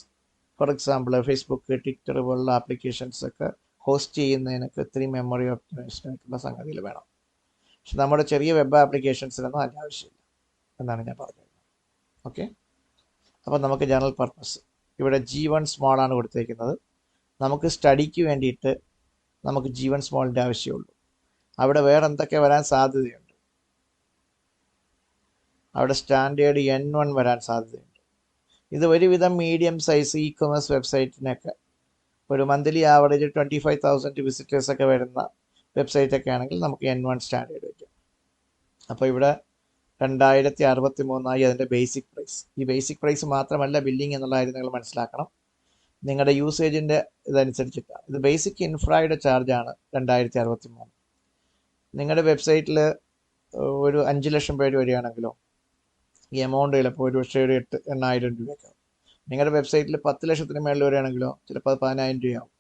for example Facebook, Twitter പോലുള്ള ആപ്ലിക്കേഷൻസ് ഒക്കെ ഹോസ്റ്റ് ചെയ്യുന്നതിനൊക്കെ ഒത്തിരി മെമ്മറി ഓപ്റ്റിമൈസ്ഡ് ആയിട്ടുള്ള സംഗതികൾ വേണം. പക്ഷെ നമ്മുടെ ചെറിയ വെബ് ആപ്ലിക്കേഷൻസിനൊന്നും അതിൻ്റെ ആവശ്യമില്ല എന്നാണ് ഞാൻ പറഞ്ഞത്. ഓക്കെ, അപ്പോൾ നമുക്ക് ജനറൽ പർപ്പസ് ഇവിടെ G1 സ്മോൾ ആണ് കൊടുത്തേക്കുന്നത്. നമുക്ക് സ്റ്റഡിക്ക് വേണ്ടിയിട്ട് നമുക്ക് G1 സ്മോളിൻ്റെ ആവശ്യമുള്ളൂ. അവിടെ വേറെ എന്തൊക്കെ വരാൻ സാധ്യതയുണ്ട്? അവിടെ സ്റ്റാൻഡേർഡ് N1 വരാൻ സാധ്യതയുണ്ട്. ഇത് ഒരുവിധം മീഡിയം സൈസ് ഇ-കൊമേഴ്സ് വെബ്സൈറ്റിനൊക്കെ ഒരു മന്ത്ലി ആവറേജ് 25,000 വിസിറ്റേഴ്സൊക്കെ വരുന്ന വെബ്സൈറ്റൊക്കെ ആണെങ്കിൽ നമുക്ക് N1 സ്റ്റാൻഡേർഡ് വയ്ക്കാം. അപ്പോൾ ഇവിടെ 2063 അതിൻ്റെ ബേസിക് പ്രൈസ്. ഈ ബേസിക് പ്രൈസ് മാത്രമല്ല ബില്ലിംഗ് എന്നുള്ള കാര്യം നിങ്ങൾ മനസ്സിലാക്കണം. നിങ്ങളുടെ യൂസേജിൻ്റെ ഇതനുസരിച്ചിട്ടാണ്. ഇത് ബേസിക് ഇൻഫ്രയുടെ ചാർജാണ് 2063. നിങ്ങളുടെ വെബ്സൈറ്റിൽ ഒരു 5 ലക്ഷം പേര് വരികയാണെങ്കിലോ ഈ എമൗണ്ട് ചിലപ്പോൾ ഒരു പക്ഷേ ഒരു 8,000 രൂപയൊക്കെ ആവും. നിങ്ങളുടെ വെബ്സൈറ്റിൽ 10 ലക്ഷത്തിന് മേളിൽ വരികയാണെങ്കിലോ ചിലപ്പോൾ 10,000 രൂപയാവും.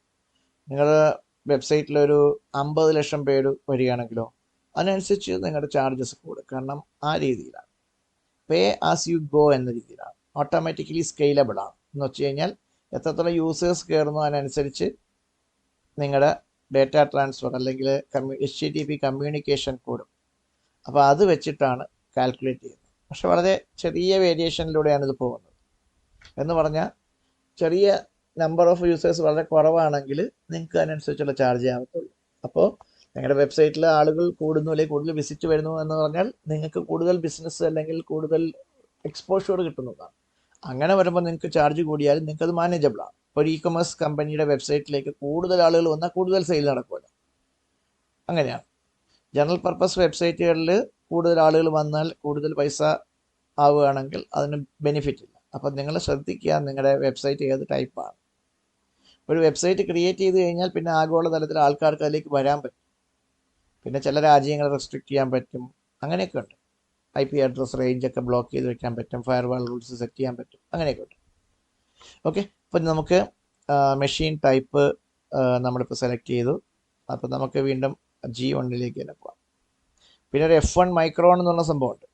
നിങ്ങളുടെ വെബ്സൈറ്റിലൊരു 50 ലക്ഷം പേര് വരികയാണെങ്കിലോ അതിനനുസരിച്ച് നിങ്ങളുടെ ചാർജസ് കൂടും. കാരണം ആ രീതിയിലാണ്, പേ ആസ് യു ഗോ എന്ന രീതിയിലാണ്. ഓട്ടോമാറ്റിക്കലി സ്കെയിലബിൾ ആണ് എന്ന് വെച്ച് കഴിഞ്ഞാൽ എത്രത്തോളം യൂസേഴ്സ് കയറുന്നു അതിനനുസരിച്ച് നിങ്ങളുടെ ഡേറ്റ ട്രാൻസ്ഫർ അല്ലെങ്കിൽ HTTP കമ്മ്യൂണിക്കേഷൻ കൂടും. അപ്പോൾ അത് വെച്ചിട്ടാണ് കാൽക്കുലേറ്റ് ചെയ്യുന്നത്. പക്ഷെ വളരെ ചെറിയ വേരിയേഷനിലൂടെയാണ് ഇത് പോകുന്നത്. എന്ന് പറഞ്ഞാൽ ചെറിയ നമ്പർ ഓഫ് യൂസേഴ്സ് വളരെ കുറവാണെങ്കിൽ നിങ്ങൾക്ക് അതിനനുസരിച്ചുള്ള ചാർജ് ആവത്തുള്ളൂ. അപ്പോൾ നിങ്ങളുടെ വെബ്സൈറ്റിൽ ആളുകൾ കൂടുന്നു അല്ലെങ്കിൽ കൂടുതൽ വിസിറ്റ് വരുന്നു എന്ന് പറഞ്ഞാൽ നിങ്ങൾക്ക് കൂടുതൽ ബിസിനസ് അല്ലെങ്കിൽ കൂടുതൽ എക്സ്പോഷർ കിട്ടുന്നതാണ്. അങ്ങനെ വരുമ്പോൾ നിങ്ങൾക്ക് ചാർജ് കൂടിയാലും നിങ്ങൾക്കത് മാനേജബിളാണ്. ഇപ്പോൾ ഒരു ഇ-കൊമേഴ്സ് കമ്പനിയുടെ വെബ്സൈറ്റിലേക്ക് കൂടുതൽ ആളുകൾ വന്നാൽ കൂടുതൽ സെയിൽ നടക്കുമല്ലോ. അങ്ങനെയാണ്. ജനറൽ പർപ്പസ് വെബ്സൈറ്റുകളിൽ കൂടുതൽ ആളുകൾ വന്നാൽ കൂടുതൽ പൈസ ആവുകയാണെങ്കിൽ അതിന് ബെനിഫിറ്റ് ഇല്ല. അപ്പം നിങ്ങൾ ശ്രദ്ധിക്കുക നിങ്ങളുടെ വെബ്സൈറ്റ് ഏത് ടൈപ്പാണ്. ഒരു വെബ്സൈറ്റ് ക്രിയേറ്റ് ചെയ്ത് കഴിഞ്ഞാൽ പിന്നെ ആഗോളതലത്തിൽ ആൾക്കാർക്ക് അതിലേക്ക് വരാൻ പറ്റും. പിന്നെ ചില രാജ്യങ്ങൾ റെസ്ട്രിക്റ്റ് ചെയ്യാൻ പറ്റും, അങ്ങനെയൊക്കെ ഉണ്ട്. IP അഡ്രസ് റേഞ്ചൊക്കെ ബ്ലോക്ക് ചെയ്ത് വെക്കാൻ പറ്റും, ഫയർവാൾ റൂൾസ് സെറ്റ് ചെയ്യാൻ പറ്റും, അങ്ങനെയൊക്കെ ഉണ്ട്. ഓക്കെ, അപ്പം നമുക്ക് മെഷീൻ ടൈപ്പ് നമ്മളിപ്പോൾ സെലക്ട് ചെയ്തു. അപ്പം നമുക്ക് വീണ്ടും G1 തന്നെ പോകാം. പിന്നെ ഒരു F1 മൈക്രോൺ എന്നുള്ള സംഭവമുണ്ട്.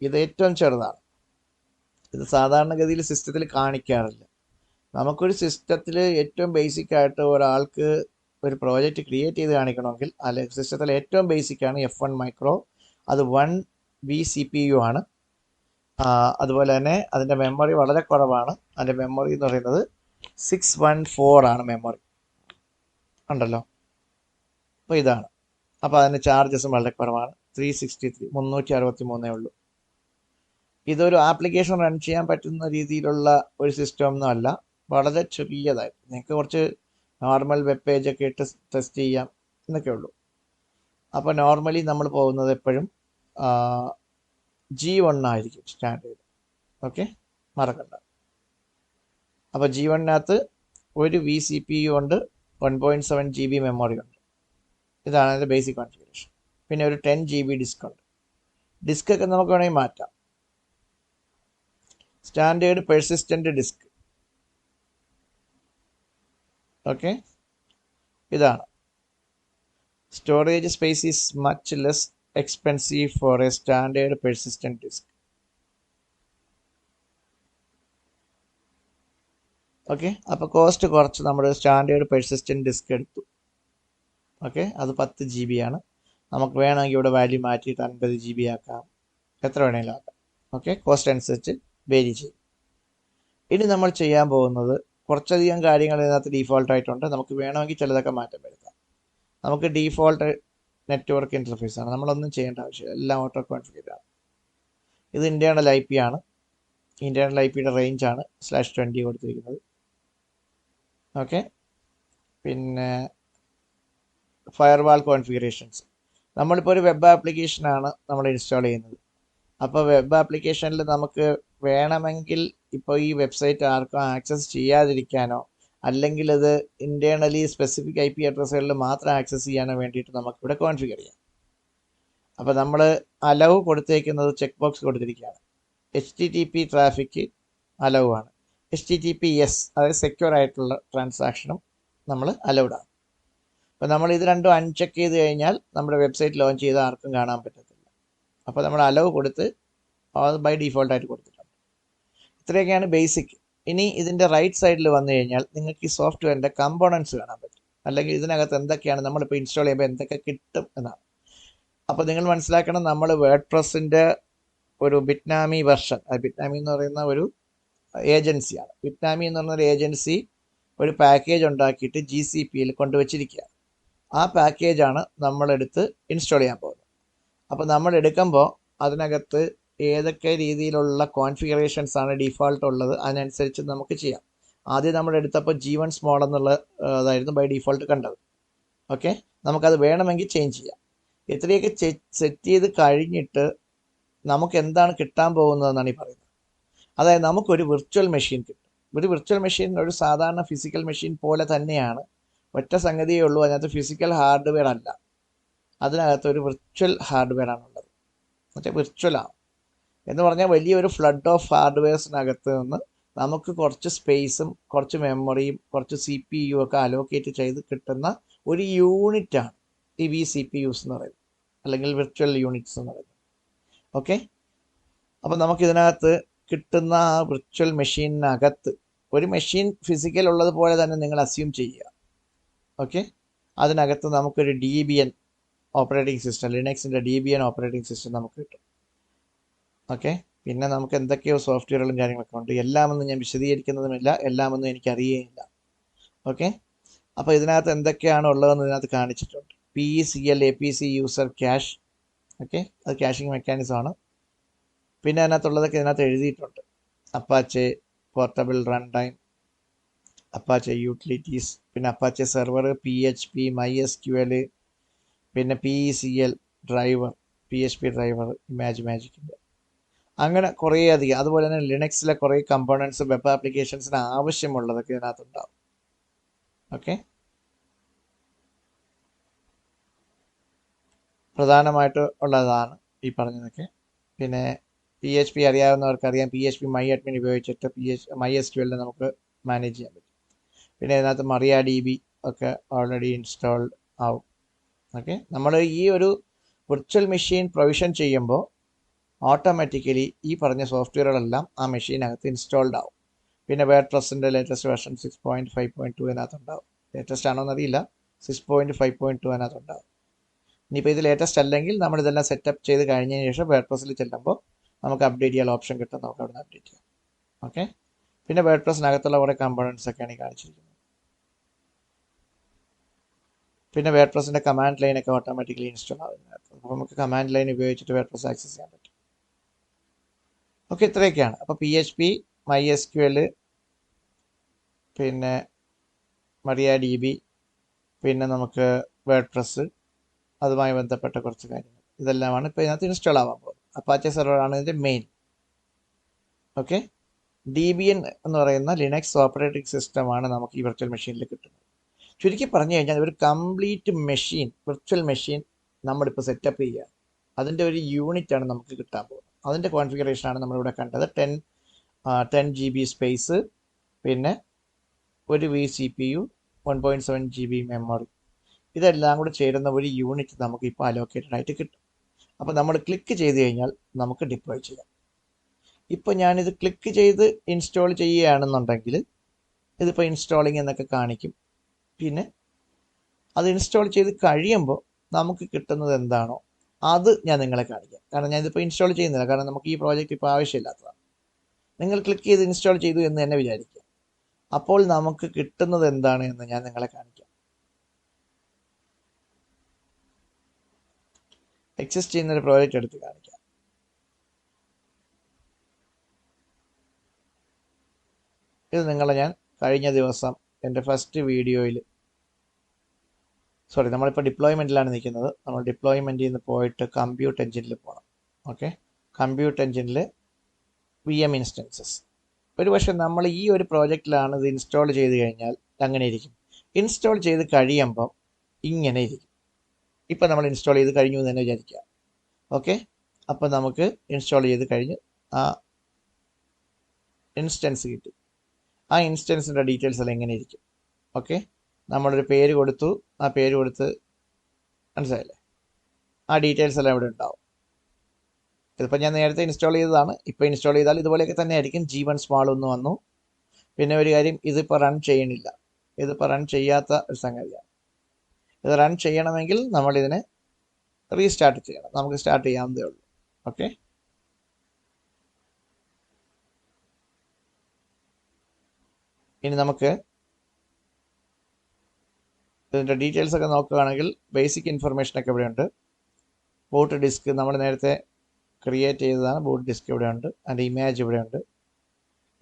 ഇത് ഏറ്റവും ചെറുതാണ്. ഇത് സാധാരണഗതിയിൽ സിസ്റ്റത്തിൽ കാണിക്കാറില്ല. നമുക്കൊരു സിസ്റ്റത്തിൽ ഏറ്റവും ബേസിക് ആയിട്ട് ഒരാൾക്ക് ഒരു പ്രോജക്റ്റ് ക്രിയേറ്റ് ചെയ്ത് കാണിക്കണമെങ്കിൽ അല്ലെങ്കിൽ സിസ്റ്റത്തിൽ ഏറ്റവും ബേസിക്കാണ് F1 മൈക്രോ. അത് 1V CPU ആണ്. അതുപോലെ തന്നെ അതിൻ്റെ മെമ്മറി വളരെ കുറവാണ്. അതിൻ്റെ മെമ്മറി എന്ന് പറയുന്നത് 614 ആണ് മെമ്മറി ഉണ്ടല്ലോ. അപ്പോൾ ഇതാണ്. അപ്പോൾ അതിൻ്റെ ചാർജസും വളരെ കുറവാണ്. 363 363 ഉള്ളൂ. ഇതൊരു ആപ്ലിക്കേഷൻ റൺ ചെയ്യാൻ പറ്റുന്ന രീതിയിലുള്ള ഒരു സിസ്റ്റം ഒന്നും അല്ല. വളരെ ചെറിയതായി നിങ്ങൾക്ക് കുറച്ച് നോർമൽ വെബ് പേജൊക്കെ ഇട്ട് ടെസ്റ്റ് ചെയ്യാം എന്നൊക്കെ ഉള്ളൂ. അപ്പോൾ നോർമലി നമ്മൾ പോകുന്നത് എപ്പോഴും G1 ആയിരിക്കും സ്റ്റാൻഡേർഡ്. ഓക്കെ, മറക്കണ്ട. അപ്പോൾ G1-നകത്ത് ഒരു vCPU ഉണ്ട്, 1.7 GB മെമ്മറി ഉണ്ട്. ഇതാണ് അതിൻ്റെ ബേസിക് കോൺഫിഗറേഷൻ. പിന്നെ ഒരു 10 GB ഡിസ്ക് ഉണ്ട്. ഡിസ്കൊക്കെ നമുക്ക് വേണമെങ്കിൽ മാറ്റാം. Standard persistent disk. ഓക്കെ, ഇതാണ്. Storage space is much less expensive for a standard persistent disk. Okay, അപ്പോൾ കോസ്റ്റ് കുറച്ച് നമ്മൾ സ്റ്റാൻഡേർഡ് പെർസിസ്റ്റൻ്റ് ഡിസ്ക് എടുത്തു. ഓക്കെ, അത് 10 GB ആണ്. നമുക്ക് വേണമെങ്കിൽ ഇവിടെ വാല്യൂ മാറ്റിയിട്ട് 50 GB ആക്കാം, എത്ര വേണമെങ്കിലും ആക്കാം. ഓക്കെ, കോസ്റ്റ് അനുസരിച്ച് വേരി ചെയ്യും. ഇനി നമ്മൾ ചെയ്യാൻ പോകുന്നത് കുറച്ചധികം കാര്യങ്ങൾ ഇതിനകത്ത് ഡീഫോൾട്ടായിട്ടുണ്ട്. നമുക്ക് വേണമെങ്കിൽ ചിലതൊക്കെ മാറ്റം വരുത്താം. നമുക്ക് ഡീഫോൾട്ട് നെറ്റ്വർക്ക് ഇൻ്റർഫേസ് ആണ്, നമ്മളൊന്നും ചെയ്യേണ്ട ആവശ്യമില്ല, എല്ലാം ഓട്ടോ കോൺഫിഗർ ആണ്. ഇത് ഇൻറ്റേർണൽ IP ആണ്. ഇൻറ്റേർണൽ IPയുടെ റേഞ്ചാണ് /20 കൊടുത്തിരിക്കുന്നത്. ഓക്കെ, പിന്നെ ഫയർവാൾ കോൺഫിഗറേഷൻസ്. നമ്മളിപ്പോൾ ഒരു വെബ് ആപ്ലിക്കേഷനാണ് നമ്മൾ ഇൻസ്റ്റാൾ ചെയ്യുന്നത്. അപ്പോൾ വെബ് ആപ്ലിക്കേഷനിൽ നമുക്ക് വേണമെങ്കിൽ ഇപ്പോൾ ഈ വെബ്സൈറ്റ് ആർക്കും ആക്സസ് ചെയ്യാതിരിക്കാനോ അല്ലെങ്കിൽ ഇത് ഇൻറ്റേർണലി സ്പെസിഫിക് IP അഡ്രസ്സുകളിൽ മാത്രം ആക്സസ് ചെയ്യാനോ വേണ്ടിയിട്ട് നമുക്കിവിടെ കോൺഫിഗർ ചെയ്യാം. അപ്പോൾ നമ്മൾ അലവ് കൊടുത്തേക്കുന്നത് ചെക്ക് ബോക്സ് കൊടുത്തിരിക്കുകയാണ്. HTTP ട്രാഫിക് അലവ് ആണ്. HTTPS അതായത് സെക്യൂർ ആയിട്ടുള്ള ട്രാൻസാക്ഷനും നമ്മൾ അലൗഡ് ആണ്. അപ്പോൾ നമ്മൾ ഇത് രണ്ടും അൺചെക്ക് ചെയ്ത് കഴിഞ്ഞാൽ നമ്മുടെ വെബ്സൈറ്റ് ലോഞ്ച് ചെയ്ത് ആർക്കും കാണാൻ പറ്റത്തില്ല. അപ്പോൾ നമ്മൾ അലവ് കൊടുത്ത് ബൈ ഡീഫോൾട്ടായിട്ട് കൊടുത്തിട്ടുണ്ട്. ഇത്രയൊക്കെയാണ് ബേസിക്. ഇനി ഇതിൻ്റെ റൈറ്റ് സൈഡിൽ വന്നു കഴിഞ്ഞാൽ നിങ്ങൾക്ക് ഈ സോഫ്റ്റ്വെയറിൻ്റെ കമ്പോണൻസ് കാണാൻ പറ്റും, അല്ലെങ്കിൽ ഇതിനകത്ത് എന്തൊക്കെയാണ് നമ്മളിപ്പോൾ ഇൻസ്റ്റാൾ ചെയ്യുമ്പോൾ എന്തൊക്കെ കിട്ടും എന്നാണ്. അപ്പോൾ നിങ്ങൾ മനസ്സിലാക്കണം, നമ്മൾ വേർഡ്പ്രസ്സിൻ്റെ ഒരു ബിറ്റ്നാമി വെർഷൻ, ബിറ്റ്നാമി എന്ന് പറയുന്ന ഒരു ഏജൻസിയാണ്. ബിറ്റ്നാമി എന്ന് പറയുന്ന ഒരു ഏജൻസി ഒരു പാക്കേജ് ഉണ്ടാക്കിയിട്ട് GCPയിൽ കൊണ്ടുവച്ചിരിക്കുകയാണ്. ആ പാക്കേജാണ് നമ്മളെടുത്ത് ഇൻസ്റ്റാൾ ചെയ്യാൻ പോകുന്നത്. അപ്പോൾ നമ്മൾ എടുക്കുമ്പോൾ അതിനകത്ത് ഏതൊക്കെ രീതിയിലുള്ള കോൺഫിഗറേഷൻസ് ആണ് ഡിഫോൾട്ട് ഉള്ളത് അതിനനുസരിച്ച് നമുക്ക് ചെയ്യാം. ആദ്യം നമ്മൾ എടുത്തപ്പോൾ G1 സ്മോൾ എന്നുള്ള അതായിരുന്നു ബൈ ഡിഫോൾട്ട് കണ്ടത്. ഓക്കെ, നമുക്കത് വേണമെങ്കിൽ ചേഞ്ച് ചെയ്യാം. ഇത്രയൊക്കെ സെറ്റ് ചെയ്ത് കഴിഞ്ഞിട്ട് നമുക്ക് എന്താണ് കിട്ടാൻ പോകുന്നതെന്നാണ് ഈ പറയുന്നത്. അതായത് നമുക്കൊരു വിർച്വൽ മെഷീൻ കിട്ടും. ഒരു വിർച്വൽ മെഷീൻ ഒരു സാധാരണ ഫിസിക്കൽ മെഷീൻ പോലെ തന്നെയാണ്. ഒറ്റ സംഗതിയേ ഉള്ളൂ, അതിനകത്ത് ഫിസിക്കൽ ഹാർഡ്വെയർ അല്ല, അതിനകത്ത് ഒരു വിർച്വൽ ഹാർഡ്വെയർ ആണുള്ളത്. മറ്റേ വിർച്വലാണ് എന്ന് പറഞ്ഞാൽ വലിയൊരു ഫ്ലഡ് ഓഫ് ഹാർഡ്വെയർസിനകത്ത് നിന്ന് നമുക്ക് കുറച്ച് സ്പേസും കുറച്ച് മെമ്മറിയും കുറച്ച് CPU ഒക്കെ അലോക്കേറ്റ് ചെയ്ത് കിട്ടുന്ന ഒരു യൂണിറ്റാണ് ഈ vCPUs എന്ന് പറയുന്നത്, അല്ലെങ്കിൽ വിർച്വൽ യൂണിറ്റ്സ് എന്ന് പറയുന്നത്. ഓക്കെ, അപ്പോൾ നമുക്കിതിനകത്ത് കിട്ടുന്ന ആ വിർച്വൽ മെഷീനകത്ത് ഒരു മെഷീൻ ഫിസിക്കൽ ഉള്ളതുപോലെ തന്നെ നിങ്ങൾ അസ്യൂം ചെയ്യുക. ഓക്കെ, അതിനകത്ത് നമുക്കൊരു Debian ഓപ്പറേറ്റിംഗ് സിസ്റ്റം, ലിനക്സിൻ്റെ Debian ഓപ്പറേറ്റിംഗ് സിസ്റ്റം നമുക്ക് കിട്ടും. ഓക്കെ, പിന്നെ നമുക്ക് എന്തൊക്കെയോ സോഫ്റ്റ്വെയറുകളും കാര്യങ്ങളൊക്കെ ഉണ്ട്. എല്ലാമൊന്നും ഞാൻ വിശദീകരിക്കുന്നതുമില്ല, എല്ലാമൊന്നും എനിക്കറിയുകയില്ല. ഓക്കെ, അപ്പോൾ ഇതിനകത്ത് എന്തൊക്കെയാണ് ഉള്ളതെന്ന് ഇതിനകത്ത് കാണിച്ചിട്ടുണ്ട്. PECL APC user cache. Okay, അത് ക്യാഷിംഗ് മെക്കാനിസം ആണ്. പിന്നെ അതിനകത്തുള്ളതൊക്കെ ഇതിനകത്ത് എഴുതിയിട്ടുണ്ട്. Apache portable run time, Apache utilities, പിന്നെ അപ്പാച്ചെ സെർവർ, PHP, MySQL, പിന്നെ PECL driver, PHP driver, image മാജിക്കിൻ്റെ, അങ്ങനെ കുറേ അധികം. അതുപോലെ തന്നെ ലിനക്സിലെ കുറേ കമ്പോണൻസ് വെബ് ആപ്ലിക്കേഷൻസിന് ആവശ്യമുള്ളതൊക്കെ ഇതിനകത്തുണ്ടാവും. ഓക്കെ, പ്രധാനമായിട്ട് ഉള്ളതാണ് ഈ പറഞ്ഞതൊക്കെ. പിന്നെ PHP അറിയാവുന്നവർക്കറിയാം, PHP MyAdmin ഉപയോഗിച്ചിട്ട് MySQL നമുക്ക് മാനേജ് ചെയ്യാൻ പറ്റും. പിന്നെ ഇതിനകത്ത് MariaDB ഒക്കെ ഓൾറെഡി ഇൻസ്റ്റാൾഡ് ആവും. ഓക്കെ, നമ്മൾ ഈ ഒരു വിർച്വൽ മെഷീൻ പ്രൊവിഷൻ ചെയ്യുമ്പോൾ ഓട്ടോമാറ്റിക്കലി ഈ പറഞ്ഞ സോഫ്റ്റ്വെയറുകളെല്ലാം ആ മെഷീനകത്ത് ഇൻസ്റ്റാൾഡ് ആവും. പിന്നെ വേർഡ്പ്രസിൻ്റെ ലേറ്റസ്റ്റ് വെർഷൻ 6.5.2 അതിനകത്തുണ്ടാവും. ലേറ്റസ്റ്റ് ആണോ എന്നറിയില്ല, 6.5.2 അതിനകത്തുണ്ടാവും. ഇനിയിപ്പോൾ ഇത് ലേറ്റസ്റ്റ് അല്ലെങ്കിൽ നമ്മളിതെല്ലാം സെറ്റപ്പ് ചെയ്ത് കഴിഞ്ഞതിന് ശേഷം വേർഡ്പ്രസിൽ ചെല്ലുമ്പോൾ നമുക്ക് അപ്ഡേറ്റ് ചെയ്യാൻ ഓപ്ഷൻ കിട്ടും, നമുക്ക് അവിടെ നിന്ന് അപ്ഡേറ്റ് ചെയ്യാം. ഓക്കെ, പിന്നെ വേർഡ്പ്രസിനകത്തുള്ള കുറേ കമ്പോണൻസ് ഒക്കെയാണ് ഈ കാണിച്ചിരിക്കുന്നത്. പിന്നെ വേർഡ്പ്രസിൻ്റെ കമാൻഡ് ലൈനൊക്കെ ഓട്ടോമാറ്റിക്കലി ഇൻസ്റ്റാൾ ആവുന്നതിനകത്ത്, അപ്പോൾ നമുക്ക് കമാൻഡ് ലൈൻ ഉപയോഗിച്ചിട്ട് വേർഡ്പ്രസ് ആക്സസ് ചെയ്യാൻ പറ്റും. ഓക്കെ, ഇത്രയൊക്കെയാണ്. അപ്പോൾ PHP, MySQL, പിന്നെ MariaDB, പിന്നെ നമുക്ക് വേർഡ്പ്രസ്, അതുമായി ബന്ധപ്പെട്ട കുറച്ച് കാര്യങ്ങൾ, ഇതെല്ലാമാണ് ഇപ്പോൾ ഇതിനകത്ത് ഇൻസ്റ്റാൾ ആവാൻ പോകുന്നത്. അപ്പാച്ചെ സെർവറാണ് ഇതിൻ്റെ മെയിൻ. ഓക്കെ, DBN എന്ന് പറയുന്ന ലിനക്സ് ഓപ്പറേറ്റിംഗ് സിസ്റ്റമാണ് നമുക്ക് ഈ വിർച്വൽ മെഷീനിൽ കിട്ടുന്നത്. ചുരുക്കി പറഞ്ഞു കഴിഞ്ഞാൽ ഒരു കംപ്ലീറ്റ് മെഷീൻ, വിർച്വൽ മെഷീൻ നമ്മളിപ്പോൾ സെറ്റപ്പ് ചെയ്യുകയാണ്. അതിൻ്റെ ഒരു യൂണിറ്റാണ് നമുക്ക് കിട്ടാൻ പോകുന്നത്. അതിൻ്റെ കോൺഫിഗറേഷനാണ് നമ്മളിവിടെ കണ്ടത്. 10 GB സ്പേസ്, പിന്നെ ഒരു vCPU, 1.7 GB മെമ്മറി, ഇതെല്ലാം കൂടെ ചേരുന്ന ഒരു യൂണിറ്റ് നമുക്ക് ഇപ്പോൾ അലോക്കേറ്റഡ് ആയിട്ട് കിട്ടും. അപ്പോൾ നമ്മൾ ക്ലിക്ക് ചെയ്ത് കഴിഞ്ഞാൽ നമുക്ക് ഡിപ്ലോയ് ചെയ്യാം. ഇപ്പോൾ ഞാനിത് ക്ലിക്ക് ചെയ്ത് ഇൻസ്റ്റാൾ ചെയ്യുകയാണെന്നുണ്ടെങ്കിൽ ഇതിപ്പോൾ ഇൻസ്റ്റാളിങ് എന്നൊക്കെ കാണിക്കും. പിന്നെ അത് ഇൻസ്റ്റാൾ ചെയ്ത് കഴിയുമ്പോൾ നമുക്ക് കിട്ടുന്നത് എന്താണോ അത് ഞാൻ നിങ്ങളെ കാണിക്കാം. കാരണം ഞാനിതിപ്പോൾ ഇൻസ്റ്റാൾ ചെയ്യുന്നില്ല, കാരണം നമുക്ക് ഈ പ്രോജക്റ്റ് ഇപ്പോൾ ആവശ്യമില്ലാത്തതാണ്. നിങ്ങൾ ക്ലിക്ക് ചെയ്ത് ഇൻസ്റ്റാൾ ചെയ്തു എന്ന് തന്നെ വിചാരിക്കുക. അപ്പോൾ നമുക്ക് കിട്ടുന്നത് എന്താണ് എന്ന് ഞാൻ നിങ്ങളെ കാണിക്കാം. എക്സിസ്റ്റ് ചെയ്യുന്നൊരു പ്രോജക്റ്റ് എടുത്ത് കാണിക്കാം. ഇത് നിങ്ങളെ ഞാൻ കഴിഞ്ഞ ദിവസം എൻ്റെ ഫസ്റ്റ് വീഡിയോയിൽ, നമ്മളിപ്പോൾ ഡിപ്ലോയ്മെൻറ്റിലാണ് നിൽക്കുന്നത്. നമ്മൾ ഡിപ്ലോയ്മെൻറ്റിൽ നിന്ന് പോയിട്ട് കമ്പ്യൂട്ട് എഞ്ചിനിൽ പോകണം. ഓക്കെ, കമ്പ്യൂട്ട് എഞ്ചിനിൽ VM ഇൻസ്റ്റൻസസ്. ഒരു പക്ഷേ നമ്മൾ ഈ ഒരു പ്രോജക്റ്റിലാണ് ഇത് ഇൻസ്റ്റാൾ ചെയ്ത് കഴിഞ്ഞാൽ അങ്ങനെ ഇരിക്കും. ഇൻസ്റ്റാൾ ചെയ്ത് കഴിയുമ്പം ഇങ്ങനെ ഇരിക്കും. ഇപ്പം നമ്മൾ ഇൻസ്റ്റാൾ ചെയ്ത് കഴിഞ്ഞു എന്ന് തന്നെ വിചാരിക്കുക. ഓക്കെ, അപ്പം നമുക്ക് ഇൻസ്റ്റാൾ ചെയ്ത് കഴിഞ്ഞ് ആ ഇൻസ്റ്റൻസ് കിട്ടി. ആ ഇൻസ്റ്റൻസിൻ്റെ ഡീറ്റെയിൽസ് എല്ലാം എങ്ങനെ ഇരിക്കും. ഓക്കെ, നമ്മളൊരു പേര് കൊടുത്തു, ആ പേര് കൊടുത്ത്, മനസ്സിലായില്ലേ, ആ ഡീറ്റെയിൽസ് എല്ലാം ഇവിടെ ഉണ്ടാവും. ഇതിപ്പോൾ ഞാൻ നേരത്തെ ഇൻസ്റ്റാൾ ചെയ്തതാണ്. ഇപ്പോൾ ഇൻസ്റ്റാൾ ചെയ്താൽ ഇതുപോലെയൊക്കെ തന്നെ ആയിരിക്കും. G1 സ്മാൾ ഒന്ന് വന്നു. പിന്നെ ഒരു കാര്യം, ഇതിപ്പോൾ റൺ ചെയ്യണില്ല, ഇതിപ്പോൾ റൺ ചെയ്യാത്ത ഒരു സംഗതിയാണ്. ഇത് റൺ ചെയ്യണമെങ്കിൽ നമ്മളിതിനെ റീസ്റ്റാർട്ട് ചെയ്യണം. നമുക്ക് സ്റ്റാർട്ട് ചെയ്യാവുന്നതേ ഉള്ളൂ. ഓക്കെ, ഇനി നമുക്ക് ഇതിൻ്റെ ഡീറ്റെയിൽസ് ഒക്കെ നോക്കുകയാണെങ്കിൽ ബേസിക് ഇൻഫർമേഷനൊക്കെ ഇവിടെയുണ്ട്. ബൂട്ട് ഡിസ്ക് നമ്മൾ നേരത്തെ ക്രിയേറ്റ് ചെയ്തതാണ്. ബൂട്ട് ഡിസ്ക് ഇവിടെയുണ്ട്. അതിൻ്റെ ഇമേജ് ഇവിടെയുണ്ട്.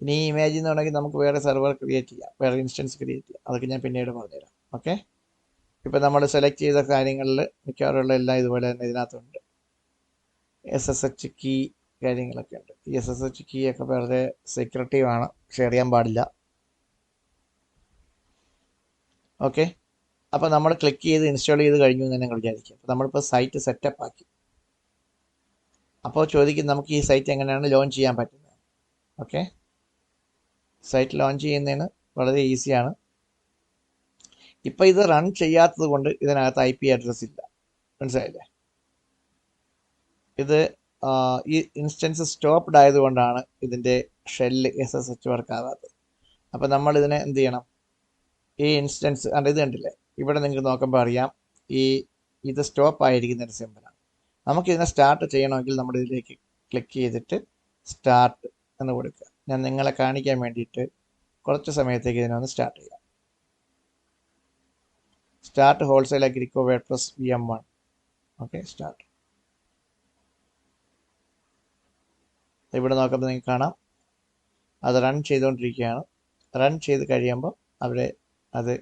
ഇനി ഈ ഇമേജ് എന്ന് വേണമെങ്കിൽ നമുക്ക് വേറെ സെർവർ ക്രിയേറ്റ് ചെയ്യാം, വേറെ ഇൻസ്റ്റൻസ് ക്രിയേറ്റ് ചെയ്യാം. അതൊക്കെ ഞാൻ പിന്നീട് പറഞ്ഞുതരാം. ഓക്കെ, ഇപ്പം നമ്മൾ സെലക്ട് ചെയ്ത കാര്യങ്ങളിൽ മിക്കവാറുള്ള എല്ലാം ഇതുപോലെ തന്നെ ഇതിനകത്തുണ്ട്. SSH കീ കാര്യങ്ങളൊക്കെ ഉണ്ട്. ഈ SSH കീ ഒക്കെ വെറുതെ സെക്യൂരിറ്റീവ് ആണ്, ഷെയർ ചെയ്യാൻ പാടില്ല. ഓക്കെ, അപ്പോൾ നമ്മൾ ക്ലിക്ക് ചെയ്ത് ഇൻസ്റ്റാൾ ചെയ്ത് കഴിഞ്ഞു എന്ന് ഞങ്ങൾ വിചാരിക്കും. അപ്പോൾ നമ്മളിപ്പോൾ സൈറ്റ് സെറ്റപ്പ് ആക്കി. അപ്പോൾ ചോദിക്കും നമുക്ക് ഈ സൈറ്റ് എങ്ങനെയാണ് ലോഞ്ച് ചെയ്യാൻ പറ്റുന്നത്. ഓക്കെ, സൈറ്റ് ലോഞ്ച് ചെയ്യുന്നതിന് വളരെ ഈസിയാണ്. ഇപ്പോൾ ഇത് റൺ ചെയ്യാത്തത് കൊണ്ട് ഇതിനകത്ത് IP അഡ്രസ് ഇല്ല, മനസ്സിലായില്ലേ. ഇത് ഈ ഇൻസ്റ്റൻസ് സ്റ്റോപ്ഡ് ആയതുകൊണ്ടാണ് ഇതിൻ്റെ ഷെല്ല് SSH വർക്ക് ആകാത്തത്. അപ്പോൾ നമ്മൾ ഇതിനെ എന്ത് ചെയ്യണം, ഈ ഇൻസ്റ്റൻസ് ഇത് കണ്ടില്ലേ, ഇവിടെ നിങ്ങൾക്ക് നോക്കുമ്പോൾ അറിയാം ഇത് സ്റ്റോപ്പ് ആയിരിക്കുന്നൊരു സിമ്പിളാണ്. നമുക്കിതിനെ സ്റ്റാർട്ട് ചെയ്യണമെങ്കിൽ നമ്മൾ ഇതിലേക്ക് ക്ലിക്ക് ചെയ്തിട്ട് സ്റ്റാർട്ട് എന്ന് കൊടുക്കുക. ഞാൻ നിങ്ങളെ കാണിക്കാൻ വേണ്ടിയിട്ട് കുറച്ച് സമയത്തേക്ക് ഇതിനെ ഒന്ന് സ്റ്റാർട്ട് ചെയ്യാം. Start wholesale Agrico WordPress VM1. Okay, start. ഇവിടെ നോക്കുമ്പോൾ നിങ്ങൾക്ക് കാണാം അത് റൺ ചെയ്തുകൊണ്ടിരിക്കുകയാണ്. റൺ ചെയ്ത് കഴിയുമ്പോൾ അവിടെ അത്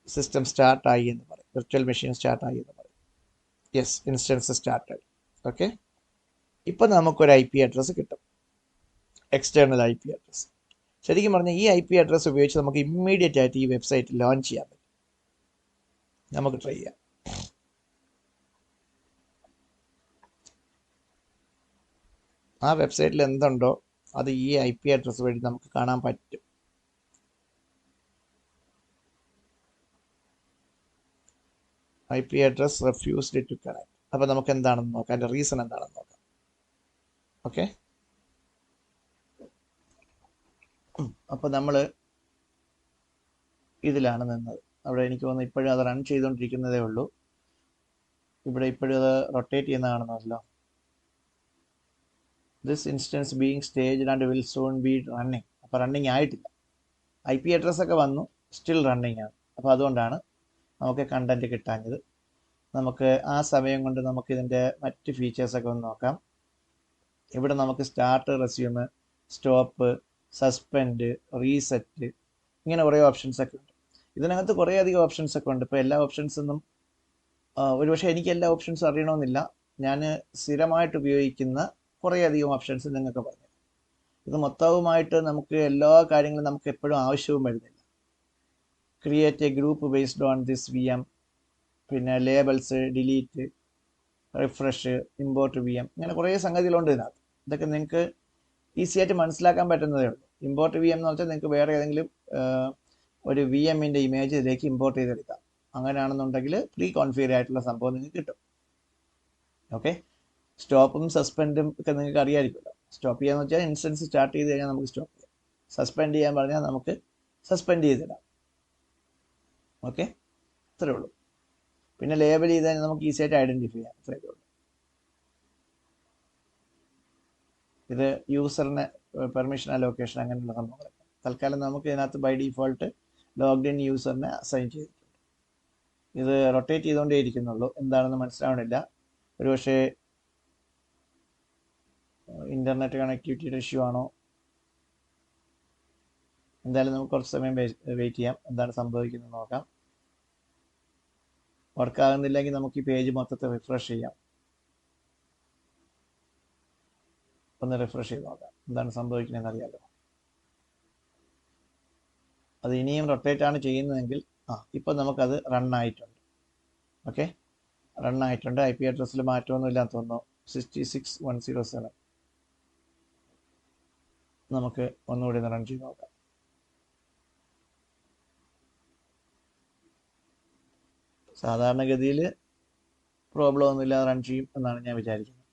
സിസ്റ്റം സ്റ്റാർട്ടായി എന്ന് പറയും, വിർച്വൽ മെഷീൻ സ്റ്റാർട്ടായി എന്ന് പറയും. Yes, instance സ്റ്റാർട്ടായി. ഓക്കെ, ഇപ്പം നമുക്കൊരു IP അഡ്രസ്സ് കിട്ടും, എക്സ്റ്റേണൽ IP അഡ്രസ്സ്. ശരിക്കും പറഞ്ഞാൽ ഈ IP അഡ്രസ്സ് ഉപയോഗിച്ച് നമുക്ക് ഇമ്മീഡിയറ്റ് ആയിട്ട് ഈ വെബ്സൈറ്റ് ലോഞ്ച് ചെയ്യാൻ പറ്റും. നമുക്ക് ട്രൈ ചെയ്യാം. ആ വെബ്സൈറ്റിൽ എന്തുണ്ടോ അത് ഈ IP അഡ്രസ്സ് വഴി നമുക്ക് കാണാൻ പറ്റും. IP address refused to connect. അപ്പോൾ നമുക്ക് എന്താണെന്ന് നോക്കാം, അതിൻ്റെ റീസൺ എന്താണെന്ന് നോക്കാം. ഓക്കെ, അപ്പോൾ നമ്മൾ ഇതിലാണ് നിന്നത്. അവിടെ എനിക്ക് തോന്നുന്നു ഇപ്പോഴും അത് റൺ ചെയ്തുകൊണ്ടിരിക്കുന്നതേ ഉള്ളൂ. ഇവിടെ ഇപ്പോഴും അത് റൊട്ടേറ്റ് ചെയ്യുന്ന കാണുന്നതല്ലോ. This instance being staged and will soon be running. അപ്പോൾ റണ്ണിങ് ആയിട്ടില്ല. IP അഡ്രസ്സൊക്കെ വന്നു, സ്റ്റിൽ റണ്ണിങ് ആണ്. അപ്പോൾ അതുകൊണ്ടാണ് നമുക്ക് കണ്ടന്റ് കിട്ടാഞ്ഞത്. നമുക്ക് ആ സമയം കൊണ്ട് നമുക്ക് ഇതിൻ്റെ മറ്റ് ഫീച്ചേഴ്സൊക്കെ ഒന്ന് നോക്കാം. ഇവിടെ നമുക്ക് start, resume, stop, suspend, reset, ഇങ്ങനെ കുറേ ഓപ്ഷൻസൊക്കെ ഉണ്ട്. ഇതിനകത്ത് കുറേ അധികം ഓപ്ഷൻസൊക്കെ ഉണ്ട്. ഇപ്പോൾ എല്ലാ ഓപ്ഷൻസൊന്നും ഒരുപക്ഷെ എനിക്ക് എല്ലാ ഓപ്ഷൻസും അറിയണമെന്നില്ല. ഞാൻ സ്ഥിരമായിട്ട് ഉപയോഗിക്കുന്ന കുറേ അധികം ഓപ്ഷൻസ് നിങ്ങൾക്ക് പറഞ്ഞു. ഇത് മൊത്തവുമായിട്ട് നമുക്ക് എല്ലാ കാര്യങ്ങളും നമുക്ക് എപ്പോഴും ആവശ്യവും വരുന്നില്ല. Create A group based on this VM, പിന്നെ labels, delete, refresh, import VM, ഇങ്ങനെ കുറേ സംഗതികളുണ്ട് ഇതിനകത്ത്. ഇതൊക്കെ നിങ്ങൾക്ക് ഈസി ആയിട്ട് മനസ്സിലാക്കാൻ പറ്റുന്നതേ ഉള്ളൂ. ഇമ്പോർട്ട് VM എന്ന് വെച്ചാൽ നിങ്ങൾക്ക് വേറെ ഏതെങ്കിലും ഒരു VMൻ്റെ ഇമേജ് ഇതിലേക്ക് ഇമ്പോർട്ട് ചെയ്തെടുക്കാം. അങ്ങനെയാണെന്നുണ്ടെങ്കിൽ പ്രീ കോൺഫിഗർ ആയിട്ടുള്ള സംഭവം നിങ്ങൾക്ക് കിട്ടും. ഓക്കെ, സ്റ്റോപ്പും സസ്പെൻഡും ഒക്കെ നിങ്ങൾക്ക് അറിയാമായിരിക്കുമല്ലോ. സ്റ്റോപ്പ് ചെയ്യാന്ന് വെച്ചാൽ ഇൻസ്റ്റൻസ് സ്റ്റാർട്ട് ചെയ്ത് കഴിഞ്ഞാൽ നമുക്ക് സ്റ്റോപ്പ് ചെയ്യാം. സസ്പെൻഡ് ചെയ്യാൻ പറഞ്ഞാൽ നമുക്ക് സസ്പെൻഡ് ചെയ്തിടാം. ഓക്കെ, ഇത്രയേ ഉള്ളൂ. പിന്നെ ലേബൽ ചെയ്ത് കഴിഞ്ഞാൽ നമുക്ക് ഈസി ആയിട്ട് ഐഡൻറ്റിഫൈ ചെയ്യാം. ഇത്രയേ ഉള്ളൂ. ഇത് യൂസറിന് പെർമിഷൻ അലോക്കേഷൻ അങ്ങനെയുള്ള സംഭവങ്ങളൊക്കെ. തൽക്കാലം നമുക്ക് ഇതിനകത്ത് ബൈ ഡിഫോൾട്ട് ലോഗ്ഡ് ഇൻ യൂസറിനെ അസൈൻ ചെയ്തിട്ടുണ്ട്. ഇത് റൊട്ടേറ്റ് ചെയ്തുകൊണ്ടേ ഇരിക്കുന്നുള്ളൂ. എന്താണെന്ന് മനസ്സിലാവണില്ല. ഒരുപക്ഷെ ഇൻ്റർനെറ്റ് കണക്ടിവിറ്റിയുടെ ഇഷ്യൂ ആണോ? എന്തായാലും നമുക്ക് കുറച്ച് സമയം വെയിറ്റ് ചെയ്യാം, എന്താണ് സംഭവിക്കുന്നത് നോക്കാം. വർക്ക് ആകുന്നില്ലെങ്കിൽ നമുക്ക് ഈ പേജ് മൊത്തത്തിൽ റിഫ്രഷ് ചെയ്യാം. ഒന്ന് റിഫ്രഷ് ചെയ്ത് നോക്കാം എന്താണ് സംഭവിക്കുന്നതെന്ന് അറിയാലോ. അത് ഇനിയും റൊട്ടേറ്റ് ആണ് ചെയ്യുന്നതെങ്കിൽ ഇപ്പം നമുക്കത് റണ്ണായിട്ടുണ്ട്. ഓക്കെ, റണ്ണായിട്ടുണ്ട്. IP അഡ്രസ്സിൽ മാറ്റമൊന്നും ഇല്ലാന്ന് തോന്നുന്നു. 66107. നമുക്ക് ഒന്നുകൂടി ഒന്ന് റൺ ചെയ്ത് നോക്കാം. സാധാരണഗതിയിൽ പ്രോബ്ലം ഒന്നുമില്ലാതെ റൺ ചെയ്യും എന്നാണ് ഞാൻ വിചാരിക്കുന്നത്.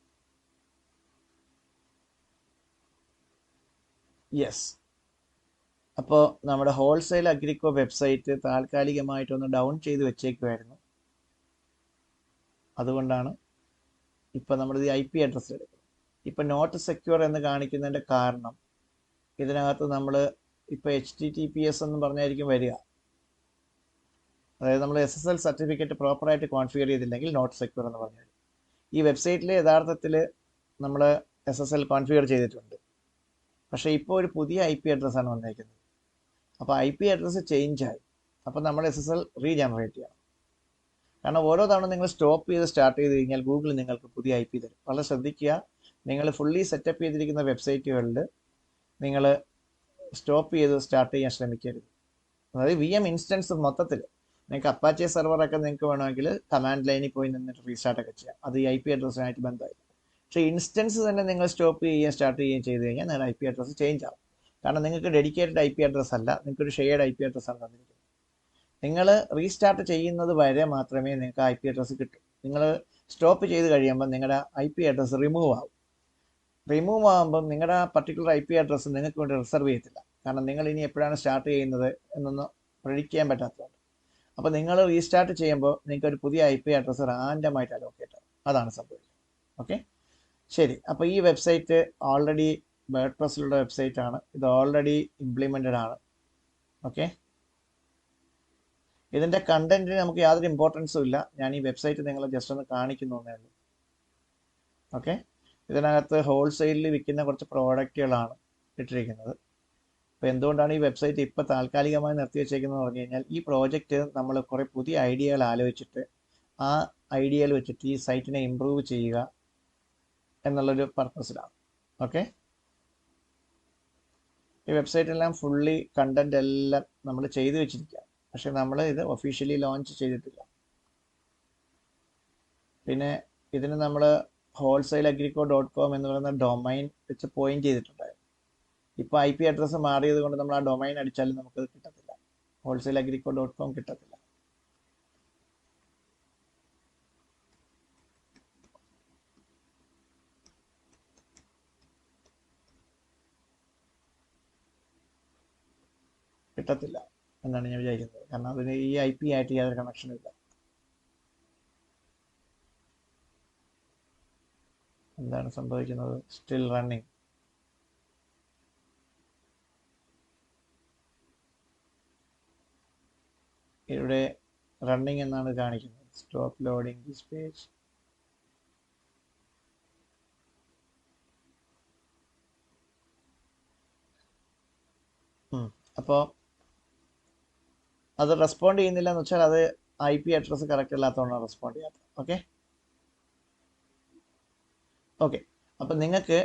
യെസ്, അപ്പോൾ നമ്മുടെ ഹോൾസെയിൽ അഗ്രിക്കോ വെബ്സൈറ്റ് താൽക്കാലികമായിട്ടൊന്ന് ഡൗൺ ചെയ്ത് വെച്ചേക്കുമായിരുന്നു. അതുകൊണ്ടാണ് ഇപ്പം നമ്മളിത് IP അഡ്രസ്സ് എടുക്കുന്നത്. ഇപ്പം നോട്ട് സെക്യൂർ എന്ന് കാണിക്കുന്നതിൻ്റെ കാരണം ഇതിനകത്ത് നമ്മൾ ഇപ്പോൾ HTTPS എന്ന് പറഞ്ഞായിരിക്കും വരിക. അതായത് നമ്മൾ SSL സർട്ടിഫിക്കറ്റ് പ്രോപ്പറായിട്ട് കോൺഫിഗർ ചെയ്തില്ലെങ്കിൽ നോട്ട് സെക്യൂർ എന്ന് പറഞ്ഞാൽ. ഈ വെബ്സൈറ്റിൽ യഥാർത്ഥത്തിൽ നമ്മൾ SSL കോൺഫിഗർ ചെയ്തിട്ടുണ്ട്. പക്ഷേ ഇപ്പോൾ ഒരു പുതിയ IP അഡ്രസ്സാണ് വന്നിരിക്കുന്നത്. അപ്പോൾ IP അഡ്രസ്സ് ചേഞ്ചായി. അപ്പോൾ നമ്മൾ SSL റീജനറേറ്റ് ചെയ്യണം. കാരണം ഓരോ തവണ നിങ്ങൾ സ്റ്റോപ്പ് ചെയ്ത് സ്റ്റാർട്ട് ചെയ്ത് കഴിഞ്ഞാൽ ഗൂഗിൾ നിങ്ങൾക്ക് പുതിയ IP തരും. വളരെ ശ്രദ്ധിക്കുക. നിങ്ങൾ ഫുള്ളി സെറ്റപ്പ് ചെയ്തിരിക്കുന്ന വെബ്സൈറ്റുകളിൽ നിങ്ങൾ സ്റ്റോപ്പ് ചെയ്ത് സ്റ്റാർട്ട് ചെയ്യാൻ ശ്രമിക്കരുത്. അതായത് VM ഇൻസ്റ്റൻസ് മൊത്തത്തിൽ നിങ്ങൾക്ക് അപ്പാച്ചെ സെർവറൊക്കെ നിങ്ങൾക്ക് വേണമെങ്കിൽ കമാൻഡ് ലൈനിൽ പോയി നിന്നിട്ട് റീസ്റ്റാർട്ടൊക്കെ ചെയ്യാം. അത് ഈ IP അഡ്രസ്സുമായിട്ട് ബന്ധമായി. പക്ഷേ ഇൻസ്റ്റൻസ് തന്നെ നിങ്ങൾ സ്റ്റോപ്പ് ചെയ്യുകയും സ്റ്റാർട്ട് ചെയ്യുകയും ചെയ്ത് കഴിഞ്ഞാൽ നിങ്ങളുടെ IP അഡ്രസ്സ് ചേഞ്ച് ആവും. കാരണം നിങ്ങൾക്ക് ഡെഡിക്കേറ്റഡ് IP അഡ്രസ്സ് അല്ല, നിങ്ങൾക്കൊരു ഷെയർഡ് IP അഡ്രസ്സാണ് തന്നിരിക്കുന്നത്. നിങ്ങൾ റീസ്റ്റാർട്ട് ചെയ്യുന്നത് വരെ മാത്രമേ നിങ്ങൾക്ക് IP അഡ്രസ്സ് കിട്ടൂ. നിങ്ങൾ സ്റ്റോപ്പ് ചെയ്ത് കഴിയുമ്പോൾ നിങ്ങളുടെ IP അഡ്രസ്സ് റിമൂവ് ആവും. റിമൂവ് ആകുമ്പോൾ നിങ്ങളുടെ പർട്ടിക്കുലർ IP അഡ്രസ്സ് നിങ്ങൾക്ക് വേണ്ടി റിസർവ് ചെയ്യത്തില്ല. കാരണം നിങ്ങൾ ഇനി എപ്പോഴാണ് സ്റ്റാർട്ട് ചെയ്യുന്നത് എന്നൊന്ന് പ്രെഡിക്റ്റ് ചെയ്യാൻ പറ്റാത്തതുകൊണ്ട്. അപ്പോൾ നിങ്ങൾ റീസ്റ്റാർട്ട് ചെയ്യുമ്പോൾ നിങ്ങൾക്ക് ഒരു പുതിയ IP അഡ്രസ്സ് റാൻഡമായിട്ട് അലോക്കേറ്റ് ആവും. അതാണ് സംഭവിക്കുന്നത്. ഓക്കെ, ശരി. അപ്പോൾ ഈ വെബ്സൈറ്റ് ഓൾറെഡി വേർഡ്പ്രസ്സിലുള്ള വെബ്സൈറ്റ് ആണ്. ഇത് ഓൾറെഡി ഇംപ്ലിമെൻറ്റഡ് ആണ്. ഓക്കെ, ഇതിൻ്റെ കണ്ടന്റിന് നമുക്ക് യാതൊരു ഇമ്പോർട്ടൻസും ഇല്ല. ഞാൻ ഈ വെബ്സൈറ്റ് നിങ്ങളെ ജസ്റ്റ് ഒന്ന് കാണിക്കുന്നു എന്നേ ഉള്ളൂ. ഓക്കെ, ഇതിനകത്ത് ഹോൾസെയിലിൽ വിൽക്കുന്ന കുറച്ച് പ്രോഡക്റ്റുകളാണ് ഇട്ടിരിക്കുന്നത്. അപ്പോൾ എന്തുകൊണ്ടാണ് ഈ വെബ്സൈറ്റ് ഇപ്പോൾ താൽക്കാലികമായി നിർത്തി വെച്ചേക്കുന്നത് പറഞ്ഞു കഴിഞ്ഞാൽ ഈ പ്രോജക്റ്റ് നമ്മൾ കുറേ പുതിയ ഐഡിയകൾ ആലോചിച്ചിട്ട് ആ ഐഡിയയിൽ വെച്ചിട്ട് ഈ സൈറ്റിനെ ഇമ്പ്രൂവ് ചെയ്യുക എന്നുള്ളൊരു പർപ്പസിലാണ്. ഓക്കെ, ഈ വെബ്സൈറ്റെല്ലാം ഫുള്ളി കണ്ടന്റ് എല്ലാം നമ്മൾ ചെയ്തു വെച്ചിരിക്കുക. പക്ഷെ നമ്മൾ ഇത് ഒഫീഷ്യലി ലോഞ്ച് ചെയ്തിട്ടില്ല. പിന്നെ ഇതിന് നമ്മൾ wholesaleagrico.com എന്ന് പറയുന്ന ഡൊമൈൻ വെച്ച് പോയിന്റ് ചെയ്തിട്ടുണ്ടായിരുന്നു. ഇപ്പോൾ IP അഡ്രസ്സ് മാറിയത് കൊണ്ട് നമ്മൾ ആ ഡൊമൈൻ അടിച്ചാലും നമുക്കത് കിട്ടത്തില്ല, wholesaleagrico.com കിട്ടത്തില്ല. കിട്ടത്തില്ല എന്നാണ് ഞാൻ വിചാരിക്കുന്നത്, കാരണം അതിന് ഈ IP ആയിട്ട് യാതൊരു കണക്ഷനും ഇല്ല. എന്താണ് സംഭവിക്കുന്നത്? Still running. ഇവിടെ റണ്ണിങ് എന്നാണ് കാണിക്കുന്നത്. Stop loading this page. അപ്പോൾ അത് റെസ്പോണ്ട് ചെയ്യുന്നില്ല എന്ന് വെച്ചാൽ അത് IP അഡ്രസ്സ് കറക്റ്റ് അല്ലാത്തതുകൊണ്ടാണ് റെസ്പോണ്ട് ചെയ്യാത്തത്. ഓക്കെ. അപ്പം നിങ്ങൾക്ക്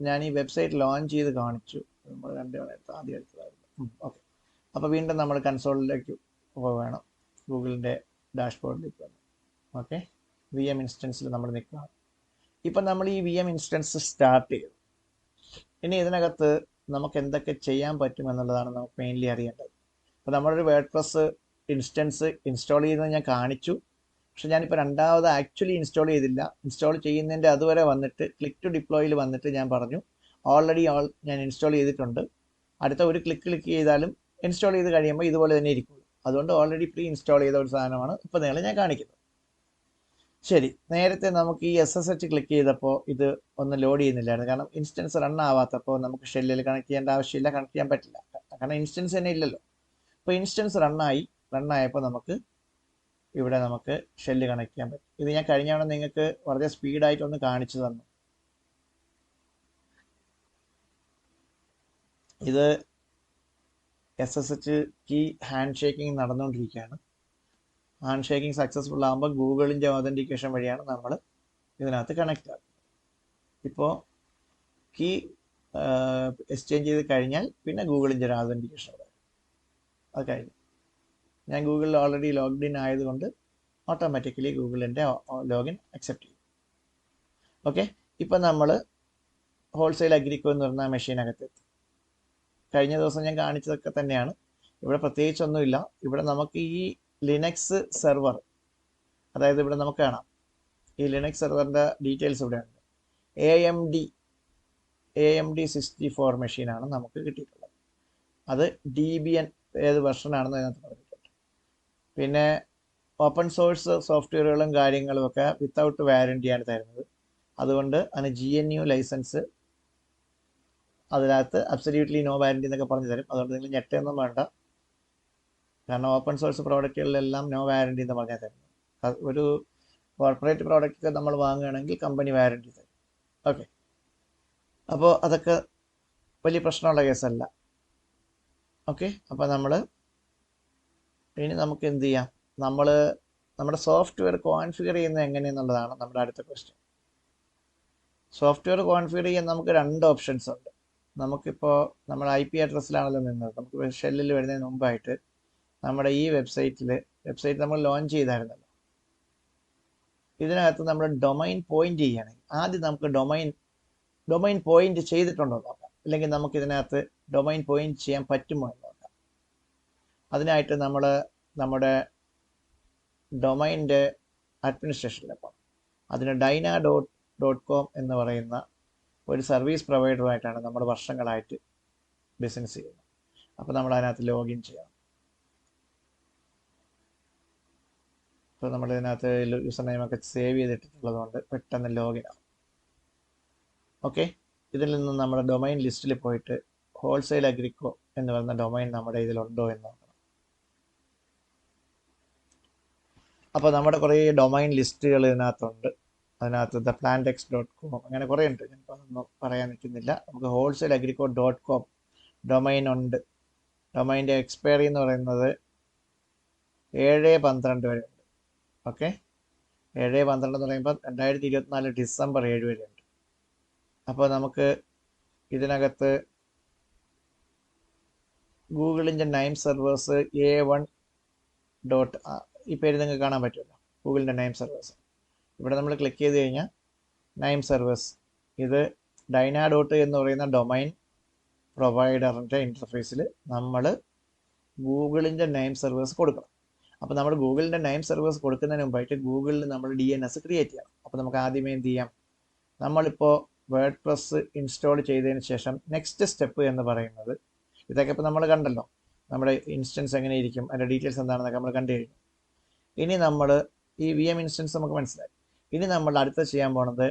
ഞാൻ ഈ വെബ്സൈറ്റ് ലോഞ്ച് ചെയ്ത് കാണിച്ചു, നമ്മൾ ആദ്യം എടുത്തതായിരുന്നു. ഓക്കെ. അപ്പോൾ വീണ്ടും നമ്മൾ കൺസോളിലേക്ക് പോവുകയാണ്, ഗൂഗിളിൻ്റെ ഡാഷ്ബോർഡിലേക്ക് വന്നു. ഓക്കെ, VM ഇൻസ്റ്റൻസിൽ നമ്മൾ നിൽക്കുകയാണ്. ഇപ്പം നമ്മൾ ഈ VM ഇൻസ്റ്റൻസ് സ്റ്റാർട്ട് ചെയ്തു. ഇനി ഇതിനകത്ത് നമുക്ക് എന്തൊക്കെ ചെയ്യാൻ പറ്റും എന്നുള്ളതാണ് നമുക്ക് മെയിൻലി അറിയേണ്ടത്. അപ്പോൾ നമ്മളൊരു വേർഡ്പ്രസ് ഇൻസ്റ്റൻസ് ഇൻസ്റ്റാൾ ചെയ്യുന്നത് ഞാൻ കാണിച്ചു, പക്ഷെ ഞാനിപ്പോൾ രണ്ടാമത് ആക്ച്വലി ഇൻസ്റ്റാൾ ചെയ്തില്ല. ഇൻസ്റ്റാൾ ചെയ്യുന്നതിൻ്റെ അതുവരെ വന്നിട്ട് ക്ലിക്ക് ടു ഡിപ്ലോയിൽ വന്നിട്ട് ഞാൻ പറഞ്ഞു ഓൾറെഡി ഞാൻ ഇൻസ്റ്റാൾ ചെയ്തിട്ടുണ്ട്, അടുത്ത ഒരു ക്ലിക്ക് ചെയ്താലും ഇൻസ്റ്റാൾ ചെയ്ത് കഴിയുമ്പോൾ ഇതുപോലെ തന്നെ ഇരിക്കുള്ളൂ. അതുകൊണ്ട് ഓൾറെഡി പ്രീ ഇൻസ്റ്റാൾ ചെയ്ത ഒരു സാധനമാണ് ഇപ്പോൾ നിങ്ങളെ ഞാൻ കാണിക്കുന്നത്. ശരി, നേരത്തെ നമുക്ക് ഈ SSH ക്ലിക്ക് ചെയ്തപ്പോൾ ഇത് ഒന്ന് ലോഡ് ചെയ്യുന്നില്ലായിരുന്നു, കാരണം ഇൻസ്റ്റൻസ് റൺ ആവാത്തപ്പോൾ നമുക്ക് ഷെല്ലിൽ കണക്ട് ചെയ്യേണ്ട ആവശ്യമില്ല, കണക്ട് ചെയ്യാൻ പറ്റില്ല, കാരണം ഇൻസ്റ്റൻസ് തന്നെ ഇല്ലല്ലോ. അപ്പോൾ ഇൻസ്റ്റൻസ് റണ്ണായപ്പോൾ നമുക്ക് ഇവിടെ നമുക്ക് ഷെല്ല് കണക്ട് ചെയ്യാൻ പറ്റും. ഇത് ഞാൻ കഴിഞ്ഞ തവണ നിങ്ങൾക്ക് വളരെ സ്പീഡായിട്ടൊന്ന് കാണിച്ചു തന്നു. ഇത് SSH കീ ഹാൻഡ് ഷേക്കിംഗ് നടന്നുകൊണ്ടിരിക്കുകയാണ്. ഹാൻഡ് ഷേക്കിംഗ് സക്സസ്ഫുൾ ആകുമ്പോൾ ഗൂഗിളിൻ്റെ ഓതൻറ്റിക്കേഷൻ വഴിയാണ് നമ്മൾ ഇതിനകത്ത് കണക്റ്റ് ആകുന്നത്. ഇപ്പോൾ കീ എക്സ്ചേഞ്ച് ചെയ്ത് കഴിഞ്ഞാൽ പിന്നെ ഗൂഗിളിൻ്റെ ഒരു ഓതൻറ്റിക്കേഷൻ വരും. അത് കഴിഞ്ഞു. ഞാൻ ഗൂഗിളിൽ ഓൾറെഡി ലോഗ്ഡ് ഇൻ ആയതുകൊണ്ട് ഓട്ടോമാറ്റിക്കലി ഗൂഗിളിൻ്റെ ലോഗിൻ അക്സെപ്റ്റ് ചെയ്യും. ഓക്കെ, ഇപ്പം നമ്മൾ ഹോൾസെയിൽ അഗ്രിക്കോ എന്ന് പറഞ്ഞ മെഷീനകത്തെത്തി. കഴിഞ്ഞ ദിവസം ഞാൻ കാണിച്ചതൊക്കെ തന്നെയാണ്, ഇവിടെ പ്രത്യേകിച്ചൊന്നുമില്ല. ഇവിടെ നമുക്ക് ഈ ലിനക്സ് സെർവർ, അതായത് ഇവിടെ നമുക്ക് കാണാം ഈ ലിനക്സ് സെർവറിൻ്റെ ഡീറ്റെയിൽസ് ഇവിടെ ഉണ്ട്. AMD 64 മെഷീനാണ് നമുക്ക് കിട്ടിയിട്ടുള്ളത്. അത് DBN ഏത് വെർഷനാണെന്ന് അതിനകത്ത് പറഞ്ഞിട്ടുണ്ട്. പിന്നെ ഓപ്പൺ സോഴ്സ് സോഫ്റ്റ്വെയറുകളും കാര്യങ്ങളും ഒക്കെ വിത്തൗട്ട് വാറൻറ്റിയാണ് തരുന്നത്. അതുകൊണ്ട് അതിന് GNU ലൈസൻസ് അതിനകത്ത് അബ്സല്യൂട്ട്ലി നോ വാറൻറ്റി എന്നൊക്കെ പറഞ്ഞു തരും. അതുകൊണ്ട് നിങ്ങൾ ഞെട്ടൊന്നും വേണ്ട, കാരണം ഓപ്പൺ സോഴ്സ് പ്രോഡക്റ്റുകളിലെല്ലാം നോ വാറൻറ്റി എന്ന് പറഞ്ഞാൽ തരുന്നത്. ഒരു കോർപ്പറേറ്റ് പ്രോഡക്റ്റ് നമ്മൾ വാങ്ങുകയാണെങ്കിൽ കമ്പനി വാറൻറ്റി തരും. ഓക്കെ, അപ്പോൾ അതൊക്കെ വലിയ പ്രശ്നമുള്ള കേസല്ല. ഓക്കെ, അപ്പോൾ ഇനി നമുക്ക് എന്ത് ചെയ്യാം, നമ്മുടെ സോഫ്റ്റ്വെയർ കോൺഫിഗർ ചെയ്യുന്നത് എങ്ങനെയെന്നുള്ളതാണ് നമ്മുടെ അടുത്ത ക്വസ്റ്റ്യൻ. സോഫ്റ്റ്വെയർ കോൺഫിഗർ ചെയ്യാൻ നമുക്ക് 2 ഓപ്ഷൻസ് ഉണ്ട്. നമുക്കിപ്പോൾ നമ്മൾ IP അഡ്രസ്സിലാണല്ലോ നിന്നത്. നമുക്ക് ഷെല്ലിൽ വരുന്നതിന് മുമ്പായിട്ട് നമ്മുടെ ഈ വെബ്സൈറ്റ് നമ്മൾ ലോഞ്ച് ചെയ്തായിരുന്നല്ലോ. ഇതിനകത്ത് നമ്മൾ ഡൊമൈൻ പോയിന്റ് ചെയ്യുകയാണെങ്കിൽ ആദ്യം നമുക്ക് ഡൊമൈൻ പോയിന്റ് ചെയ്തിട്ടുണ്ടോ നോക്കാം, അല്ലെങ്കിൽ നമുക്ക് ഇതിനകത്ത് ഡൊമൈൻ പോയിന്റ് ചെയ്യാൻ പറ്റുമോ എന്ന് നോക്കാം. അതിനായിട്ട് നമ്മൾ നമ്മുടെ ഡൊമൈൻ്റെ അഡ്മിനിസ്ട്രേഷനിൽ പോകണം. അതിന് dyna.com എന്ന് പറയുന്ന ഒരു സർവീസ് പ്രൊവൈഡറുമായിട്ടാണ് നമ്മൾ വർഷങ്ങളായിട്ട് ബിസിനസ് ചെയ്യുന്നത്. അപ്പോൾ നമ്മൾ അതിനകത്ത് ലോഗിൻ ചെയ്യണം. ഇപ്പോൾ നമ്മൾ ഇതിനകത്ത് യൂസർ നെയിമൊക്കെ സേവ് ചെയ്തിട്ടുള്ളത് കൊണ്ട് പെട്ടെന്ന് ലോഗിൻ ആവും. ഓക്കെ, ഇതിൽ നിന്ന് നമ്മുടെ ഡൊമൈൻ ലിസ്റ്റിൽ പോയിട്ട് ഹോൾസെയിൽ അഗ്രിക്കോ എന്ന് പറയുന്ന ഡൊമൈൻ നമ്മുടെ ഇതിലുണ്ടോ എന്ന് നോക്കണം. അപ്പോൾ നമ്മുടെ കുറേ ഡൊമൈൻ ലിസ്റ്റുകൾ ഇതിനകത്തുണ്ട്. അതിനകത്ത് theplantex.com അങ്ങനെ കുറേ ഉണ്ട്, ഞാനിപ്പോൾ അതൊന്നും പറയാൻ നിൽക്കുന്നില്ല. നമുക്ക് ഹോൾസെയിൽ അഗ്രിക്കോ.com ഡൊമൈൻ ഉണ്ട്. ഡൊമൈൻ്റെ എക്സ്പയറി എന്ന് പറയുന്നത് 7/12 വരെ ഉണ്ട്. ഓക്കെ, 7/12 എന്ന് പറയുമ്പോൾ 2024 ഡിസംബർ 7 വരെ ഉണ്ട്. അപ്പോൾ നമുക്ക് ഇതിനകത്ത് ഗൂഗിളിൻ്റെ നെയിം സെർവേഴ്സ് A1. ഈ പേര് നിങ്ങൾക്ക് കാണാൻ പറ്റുമല്ലോ, ഗൂഗിളിൻ്റെ നെയിം സെർവേഴ്സ്. ഇവിടെ നമ്മൾ ക്ലിക്ക് ചെയ്ത് കഴിഞ്ഞാൽ നെയിം സർവേഴ്സ്. ഇത് ഡൈനാഡോട്ട് എന്ന് പറയുന്ന ഡൊമൈൻ പ്രൊവൈഡറിൻ്റെ ഇൻ്റർഫേസിൽ നമ്മൾ ഗൂഗിളിൻ്റെ നെയിം സർവേഴ്സ് കൊടുക്കണം. അപ്പോൾ നമ്മൾ ഗൂഗിളിൻ്റെ നെയിം സർവേഴ്സ് കൊടുക്കുന്നതിന് മുമ്പായിട്ട് ഗൂഗിളിൽ നമ്മൾ DNS ക്രിയേറ്റ് ചെയ്യണം. അപ്പോൾ നമുക്ക് ആദ്യമേ എന്ത് ചെയ്യാം, നമ്മളിപ്പോൾ വേർഡ് പ്രസ് ഇൻസ്റ്റാൾ ചെയ്തതിന് ശേഷം നെക്സ്റ്റ് സ്റ്റെപ്പ് എന്ന് പറയുന്നത്, ഇതൊക്കെ ഇപ്പോൾ നമ്മൾ കണ്ടല്ലോ, നമ്മുടെ ഇൻസ്റ്റൻസ് എങ്ങനെ ഇരിക്കും, അതിൻ്റെ ഡീറ്റെയിൽസ് എന്താണെന്നൊക്കെ നമ്മൾ കണ്ടു കഴിഞ്ഞു. ഇനി നമ്മൾ ഈ VM ഇൻസ്റ്റൻസ് നമുക്ക് മനസ്സിലായി. ഇനി നമ്മൾ അടുത്ത ചെയ്യാൻ പോണത്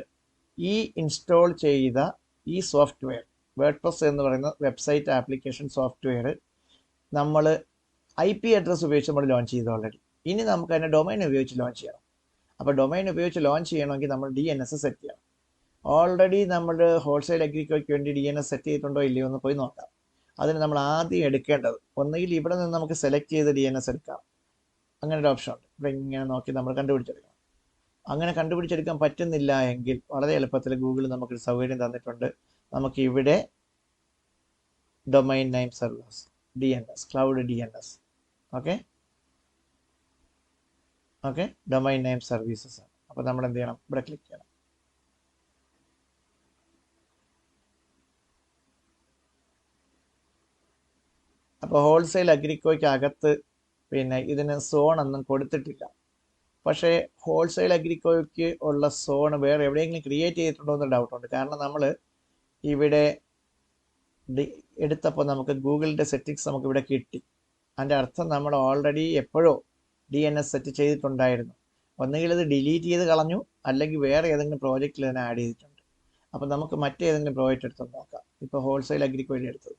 ഈ ഇൻസ്റ്റാൾ ചെയ്ത ഈ സോഫ്റ്റ്വെയർ, വേർഡ് പ്രസ് എന്ന് പറയുന്ന വെബ്സൈറ്റ് ആപ്ലിക്കേഷൻ സോഫ്റ്റ്വെയർ നമ്മൾ IP അഡ്രസ്സ് ഉപയോഗിച്ച് നമ്മൾ ലോഞ്ച് ചെയ്തു ഓൾറെഡി. ഇനി നമുക്ക് അതിനെ ഡൊമൈൻ ഉപയോഗിച്ച് ലോഞ്ച് ചെയ്യണം. അപ്പോൾ ഡൊമൈൻ ഉപയോഗിച്ച് ലോഞ്ച് ചെയ്യണമെങ്കിൽ നമ്മൾ DNS സെറ്റ് ചെയ്യണം. ഓൾറെഡി നമ്മൾ ഹോൾസെയിൽ അഗ്രിക്കോയ്ക്ക് വേണ്ടി DNS സെറ്റ് ചെയ്തിട്ടുണ്ടോ ഇല്ലയോ എന്ന് പോയി നോക്കാം. അതിന് നമ്മൾ ആദ്യം എടുക്കേണ്ടത്, ഒന്നുകിൽ ഇവിടെ നിന്ന് നമുക്ക് സെലക്ട് ചെയ്ത് DNS എടുക്കാം, അങ്ങനെ ഒരു ഓപ്ഷൻ ഉണ്ട്. ഇവിടെ ഇങ്ങനെ നോക്കി നമ്മൾ കണ്ടുപിടിച്ചെടുക്കണം. അങ്ങനെ കണ്ടുപിടിച്ചെടുക്കാൻ പറ്റുന്നില്ല എങ്കിൽ വളരെ എളുപ്പത്തിൽ ഗൂഗിൾ നമുക്കൊരു സൗകര്യം തന്നിട്ടുണ്ട്. നമുക്ക് ഇവിടെ domain name surveyors, DNS, cloud DNS, okay domain name services ആണ്. അപ്പോൾ നമ്മൾ എന്ത് ചെയ്യണം, ഇവിടെ ക്ലിക്ക് ചെയ്യണം. അപ്പോൾ ഹോൾസെയിൽ അഗ്രിക്കോയ്ക്ക് അകത്ത് പിന്നെ ഇതിന് സോൺ ഒന്നും കൊടുത്തിട്ടില്ല. പക്ഷേ ഹോൾസെയിൽ അഗ്രിക്കോയ്ക്ക് ഉള്ള സോൺ വേറെ എവിടെയെങ്കിലും ക്രിയേറ്റ് ചെയ്തിട്ടുണ്ടോ എന്ന് ഡൗട്ടുണ്ട്. കാരണം നമ്മൾ ഇവിടെ എടുത്തപ്പോൾ നമുക്ക് ഗൂഗിളിൻ്റെ സെറ്റിങ്സ് നമുക്ക് ഇവിടെ കിട്ടി. അതിൻ്റെ അർത്ഥം നമ്മൾ ഓൾറെഡി എപ്പോഴോ DNS സെറ്റ് ചെയ്തിട്ടുണ്ടായിരുന്നു. ഒന്നുകിൽ ഇത് ഡിലീറ്റ് ചെയ്ത് കളഞ്ഞു, അല്ലെങ്കിൽ വേറെ ഏതെങ്കിലും പ്രോജക്റ്റിൽ ഇതിനെ ആഡ് ചെയ്തിട്ടുണ്ട്. അപ്പോൾ നമുക്ക് മറ്റേതെങ്കിലും പ്രോജക്റ്റ് എടുത്ത് നോക്കാം. ഇപ്പോൾ ഹോൾസെയിൽ അഗ്രിക്കോയുടെ എടുത്തത്,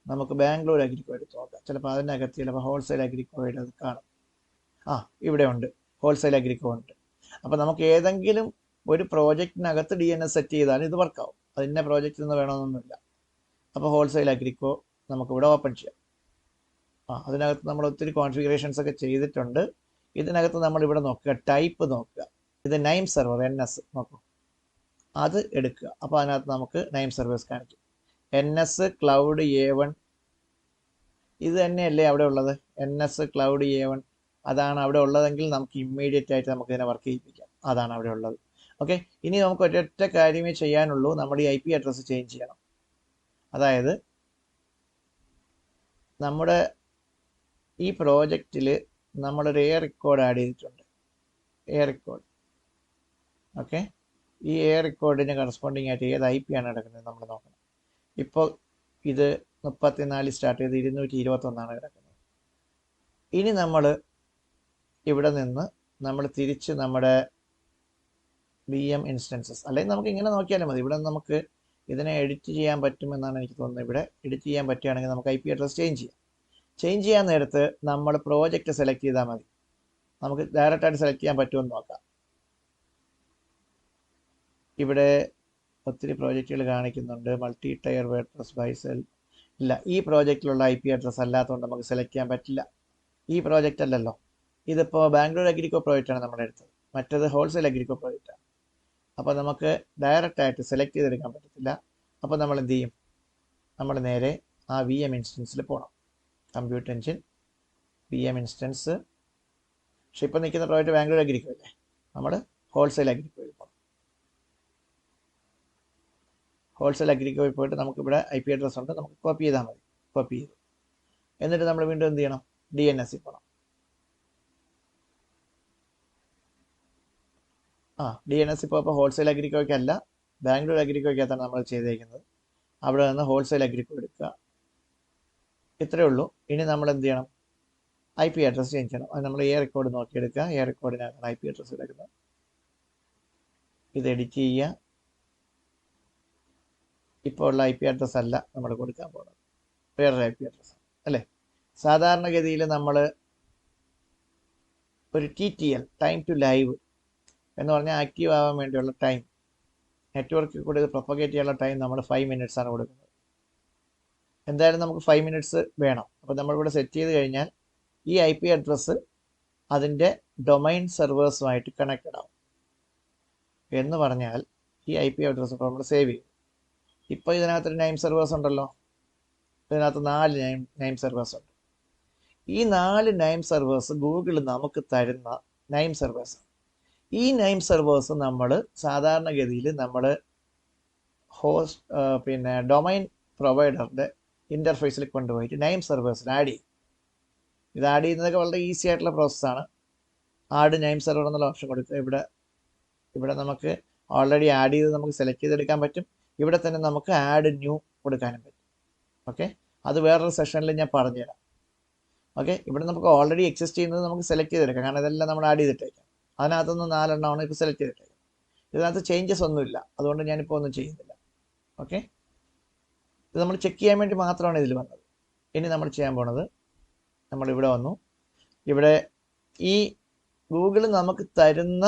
നമുക്ക് ബാംഗ്ലൂർ അഗ്രിക്കോ എടുത്ത് നോക്കാം. ചിലപ്പോൾ അതിനകത്ത് ചിലപ്പോൾ ഹോൾസെയിൽ അഗ്രിക്കോയുടെ അത് കാണും. ഇവിടെ ഉണ്ട്, ഹോൾസെയിൽ അഗ്രിക്കോ ഉണ്ട്. അപ്പോൾ നമുക്ക് ഏതെങ്കിലും ഒരു പ്രോജക്റ്റിനകത്ത് DNS സെറ്റ് ചെയ്താലും ഇത് വർക്കാവും. അതിൻ്റെ പ്രോജക്റ്റിൽ നിന്ന് വേണമെന്നൊന്നുമില്ല. അപ്പോൾ ഹോൾസെയിൽ അഗ്രിക്കോ നമുക്കിവിടെ ഓപ്പൺ ചെയ്യാം. അതിനകത്ത് നമ്മൾ ഒത്തിരി കോൺഫിഗറേഷൻസ് ഒക്കെ ചെയ്തിട്ടുണ്ട്. ഇതിനകത്ത് നമ്മൾ ഇവിടെ നോക്കുക, ടൈപ്പ് നോക്കുക, ഇത് നെയിം സെർവർ NS നോക്കൂ, അത് എടുക്കുക. അപ്പോൾ അതിനകത്ത് നമുക്ക് നെയിം സർവേഴ്സ് കാണിക്കും. NS ക്ലൗഡ് A1 ഇത് തന്നെയല്ലേ അവിടെ ഉള്ളത്, NS ക്ലൗഡ് A1 അതാണ് അവിടെ ഉള്ളതെങ്കിൽ നമുക്ക് ഇമ്മീഡിയറ്റ് ആയിട്ട് നമുക്ക് ഇതിനെ വർക്ക് ചെയ്യിപ്പിക്കാം. അതാണ് അവിടെ ഉള്ളത്. ഓക്കെ, ഇനി നമുക്ക് ഒരൊറ്റ കാര്യമേ ചെയ്യാനുള്ളൂ, നമ്മുടെ ഈ IP അഡ്രസ്സ് ചേഞ്ച് ചെയ്യണം. അതായത് നമ്മുടെ ഈ പ്രോജക്റ്റിൽ നമ്മളൊരു റെക്കോർഡ് ആഡ് ചെയ്തിട്ടുണ്ട്, റെക്കോർഡ്. ഓക്കെ, ഈ റെക്കോർഡിന് കറസ്പോണ്ടിങ് ആയിട്ട് ഏത് IP ആണ് കിടക്കുന്നത് നമ്മൾ നോക്കണം. ഇപ്പോൾ ഇത് 34 സ്റ്റാർട്ട് ചെയ്ത് 221 കിടക്കുന്നത്. ഇനി നമ്മൾ ഇവിടെ നിന്ന് നമ്മൾ തിരിച്ച് നമ്മുടെ VM ഇൻസ്റ്റൻസസ്, അല്ലെങ്കിൽ നമുക്ക് ഇങ്ങനെ നോക്കിയാലും മതി. ഇവിടെ നമുക്ക് ഇതിനെ എഡിറ്റ് ചെയ്യാൻ പറ്റുമെന്നാണ് എനിക്ക് തോന്നുന്നത്. ഇവിടെ എഡിറ്റ് ചെയ്യാൻ പറ്റുകയാണെങ്കിൽ നമുക്ക് IP അഡ്രസ് ചേഞ്ച് ചെയ്യാം. ചേഞ്ച് ചെയ്യാൻ നേരത്ത് നമ്മൾ പ്രോജക്റ്റ് സെലക്ട് ചെയ്താൽ മതി. നമുക്ക് ഡയറക്റ്റായിട്ട് സെലക്ട് ചെയ്യാൻ പറ്റുമെന്ന് നോക്കാം. ഇവിടെ ഒത്തിരി പ്രോജക്റ്റുകൾ കാണിക്കുന്നുണ്ട്. മൾട്ടി ടയർ വേർഡ് പ്രസ് ബൈസെൽ ഇല്ല, ഈ പ്രോജക്റ്റിലുള്ള IP അഡ്രസ് അല്ലാത്തതുകൊണ്ട് നമുക്ക് സെലക്ട് ചെയ്യാൻ പറ്റില്ല. ഈ പ്രോജക്റ്റ് അല്ലല്ലോ, ഇതിപ്പോൾ ബാംഗ്ലൂർ അഗ്രിക്കോ പ്രോജക്റ്റാണ് നമ്മുടെ അടുത്തത്, മറ്റേത് ഹോൾസെയിൽ അഗ്രിക്കോ പ്രോജക്റ്റാണ്. അപ്പോൾ നമുക്ക് ഡയറക്റ്റായിട്ട് സെലക്ട് ചെയ്തെടുക്കാൻ പറ്റത്തില്ല. അപ്പോൾ നമ്മൾ എന്ത് ചെയ്യും, നമ്മൾ നേരെ ആ VM ഇൻസ്റ്റൻസിൽ പോകണം. Computer engine VM instance. പക്ഷെ ഇപ്പോൾ നിൽക്കുന്ന പ്രോജക്റ്റ് ബാംഗ്ലൂർ അഗ്രിക്കോ അല്ലേ, നമ്മൾ ഹോൾസെയിൽ അഗ്രിക്കോയിൽ പോകണം. ഹോൾസെയിൽ അഗ്രിക്കോയിൽ പോയിട്ട് നമുക്കിവിടെ IP അഡ്രസ് ഉണ്ട്, നമുക്ക് കോപ്പി ചെയ്താൽ മതി. കോപ്പി ചെയ്തു എന്നിട്ട് നമ്മൾ വീണ്ടും എന്ത് ചെയ്യണം, DNS പോകണം. DNS ഇപ്പോൾ ഹോൾസെയിൽ അഗ്രിക്കോയ്ക്കല്ല, ബാംഗ്ലൂർ അഗ്രിക്കോയ്ക്കകത്താണ് നമ്മൾ ചെയ്തേക്കുന്നത്. അവിടെ നിന്ന് ഹോൾസെയിൽ അഗ്രിക്കോ എടുക്കുക, ഇത്രയേ ഉള്ളൂ. ഇനി നമ്മൾ എന്ത് ചെയ്യണം, IP അഡ്രസ് ചേഞ്ച് ചെയ്യണം. അത് നമ്മൾ റെക്കോർഡ് നോക്കിയെടുക്കുക. റെക്കോർഡിനകത്താണ് IP അഡ്രസ് എടുക്കുന്നത്. ഇത് എഡിറ്റ് ചെയ്യുക. ഇപ്പോൾ ഉള്ള IP അഡ്രസ് അല്ല നമ്മൾ കൊടുക്കാൻ പോകുന്നത്, വേറൊരു IP അഡ്രസ്സാണ് അല്ലേ. സാധാരണഗതിയിൽ നമ്മൾ ഒരു TTL, ടൈം ടു ലൈവ് എന്ന് പറഞ്ഞാൽ ആക്റ്റീവ് ആവാൻ വേണ്ടിയുള്ള ടൈം, നെറ്റ്വർക്കിൽ കൂടെ ഇത് പ്രൊപ്പഗേറ്റ് ചെയ്യാനുള്ള ടൈം നമ്മൾ 5 minutes ആണ് കൊടുക്കുന്നത്. എന്തായാലും നമുക്ക് 5 minutes വേണം. അപ്പോൾ നമ്മളിവിടെ സെറ്റ് ചെയ്ത് കഴിഞ്ഞാൽ ഈ IP അഡ്രസ്സ് അതിൻ്റെ ഡൊമൈൻ സെർവേഴ്സുമായിട്ട് കണക്റ്റഡ് ആവും. എന്ന് പറഞ്ഞാൽ ഈ IP അഡ്രസ്സ് ഇപ്പോൾ നമ്മൾ സേവ് ചെയ്യും. ഇപ്പോൾ ഇതിനകത്തൊരു നെയിം സെർവേഴ്സ് ഉണ്ടല്ലോ, ഇതിനകത്ത് 4 നെയിം സെർവേഴ്സ് ഉണ്ട്. ഈ 4 നെയിം സെർവേഴ്സ് ഗൂഗിൾ നമുക്ക് തരുന്ന നെയിം സെർവേഴ്സ്. ഈ നെയിം സെർവേഴ്സ് നമ്മൾ സാധാരണഗതിയിൽ നമ്മൾ പിന്നെ ഡൊമൈൻ പ്രൊവൈഡറിൻ്റെ ഇൻ്റർഫേസിൽ കൊണ്ടുപോയിട്ട് നെയിം സെർവേഴ്സിന് ആഡ് ചെയ്യും. ഇത് ആഡ് ചെയ്യുന്നതൊക്കെ വളരെ ഈസി ആയിട്ടുള്ള പ്രോസസ്സാണ്. ആഡ് നെയിം സെർവർ എന്നുള്ള ഓപ്ഷൻ കൊടുക്കുക. ഇവിടെ നമുക്ക് ഓൾറെഡി ആഡ് ചെയ്ത് നമുക്ക് സെലക്ട് ചെയ്തെടുക്കാൻ പറ്റും. ഇവിടെ തന്നെ നമുക്ക് ആഡ് ന്യൂ കൊടുക്കാനും പറ്റും. ഓക്കെ, അത് വേറൊരു സെഷനിൽ ഞാൻ പറഞ്ഞുതരാം. ഓക്കെ, ഇവിടെ നമുക്ക് ഓൾറെഡി എക്സിസ്റ്റ് ചെയ്യുന്നത് നമുക്ക് സെലക്ട് ചെയ്തെടുക്കാം, കാരണം ഇതെല്ലാം നമ്മൾ ആഡ് ചെയ്തിട്ടേക്കാം. അതിനകത്തുനിന്ന് 4 എണ്ണമാണ് ഇപ്പോൾ സെലക്ട് ചെയ്തിട്ടേക്കാം. ഇതിനകത്ത് ചേഞ്ചസ് ഒന്നുമില്ല, അതുകൊണ്ട് ഞാനിപ്പോൾ ഒന്നും ചെയ്യുന്നില്ല. ഓക്കെ, ഇത് നമ്മൾ ചെക്ക് ചെയ്യാൻ വേണ്ടി മാത്രമാണ് ഇതിൽ വന്നത്. ഇനി നമ്മൾ ചെയ്യാൻ പോണത്, നമ്മളിവിടെ വന്നു. ഇവിടെ ഈ ഗൂഗിൾ നമുക്ക് തരുന്ന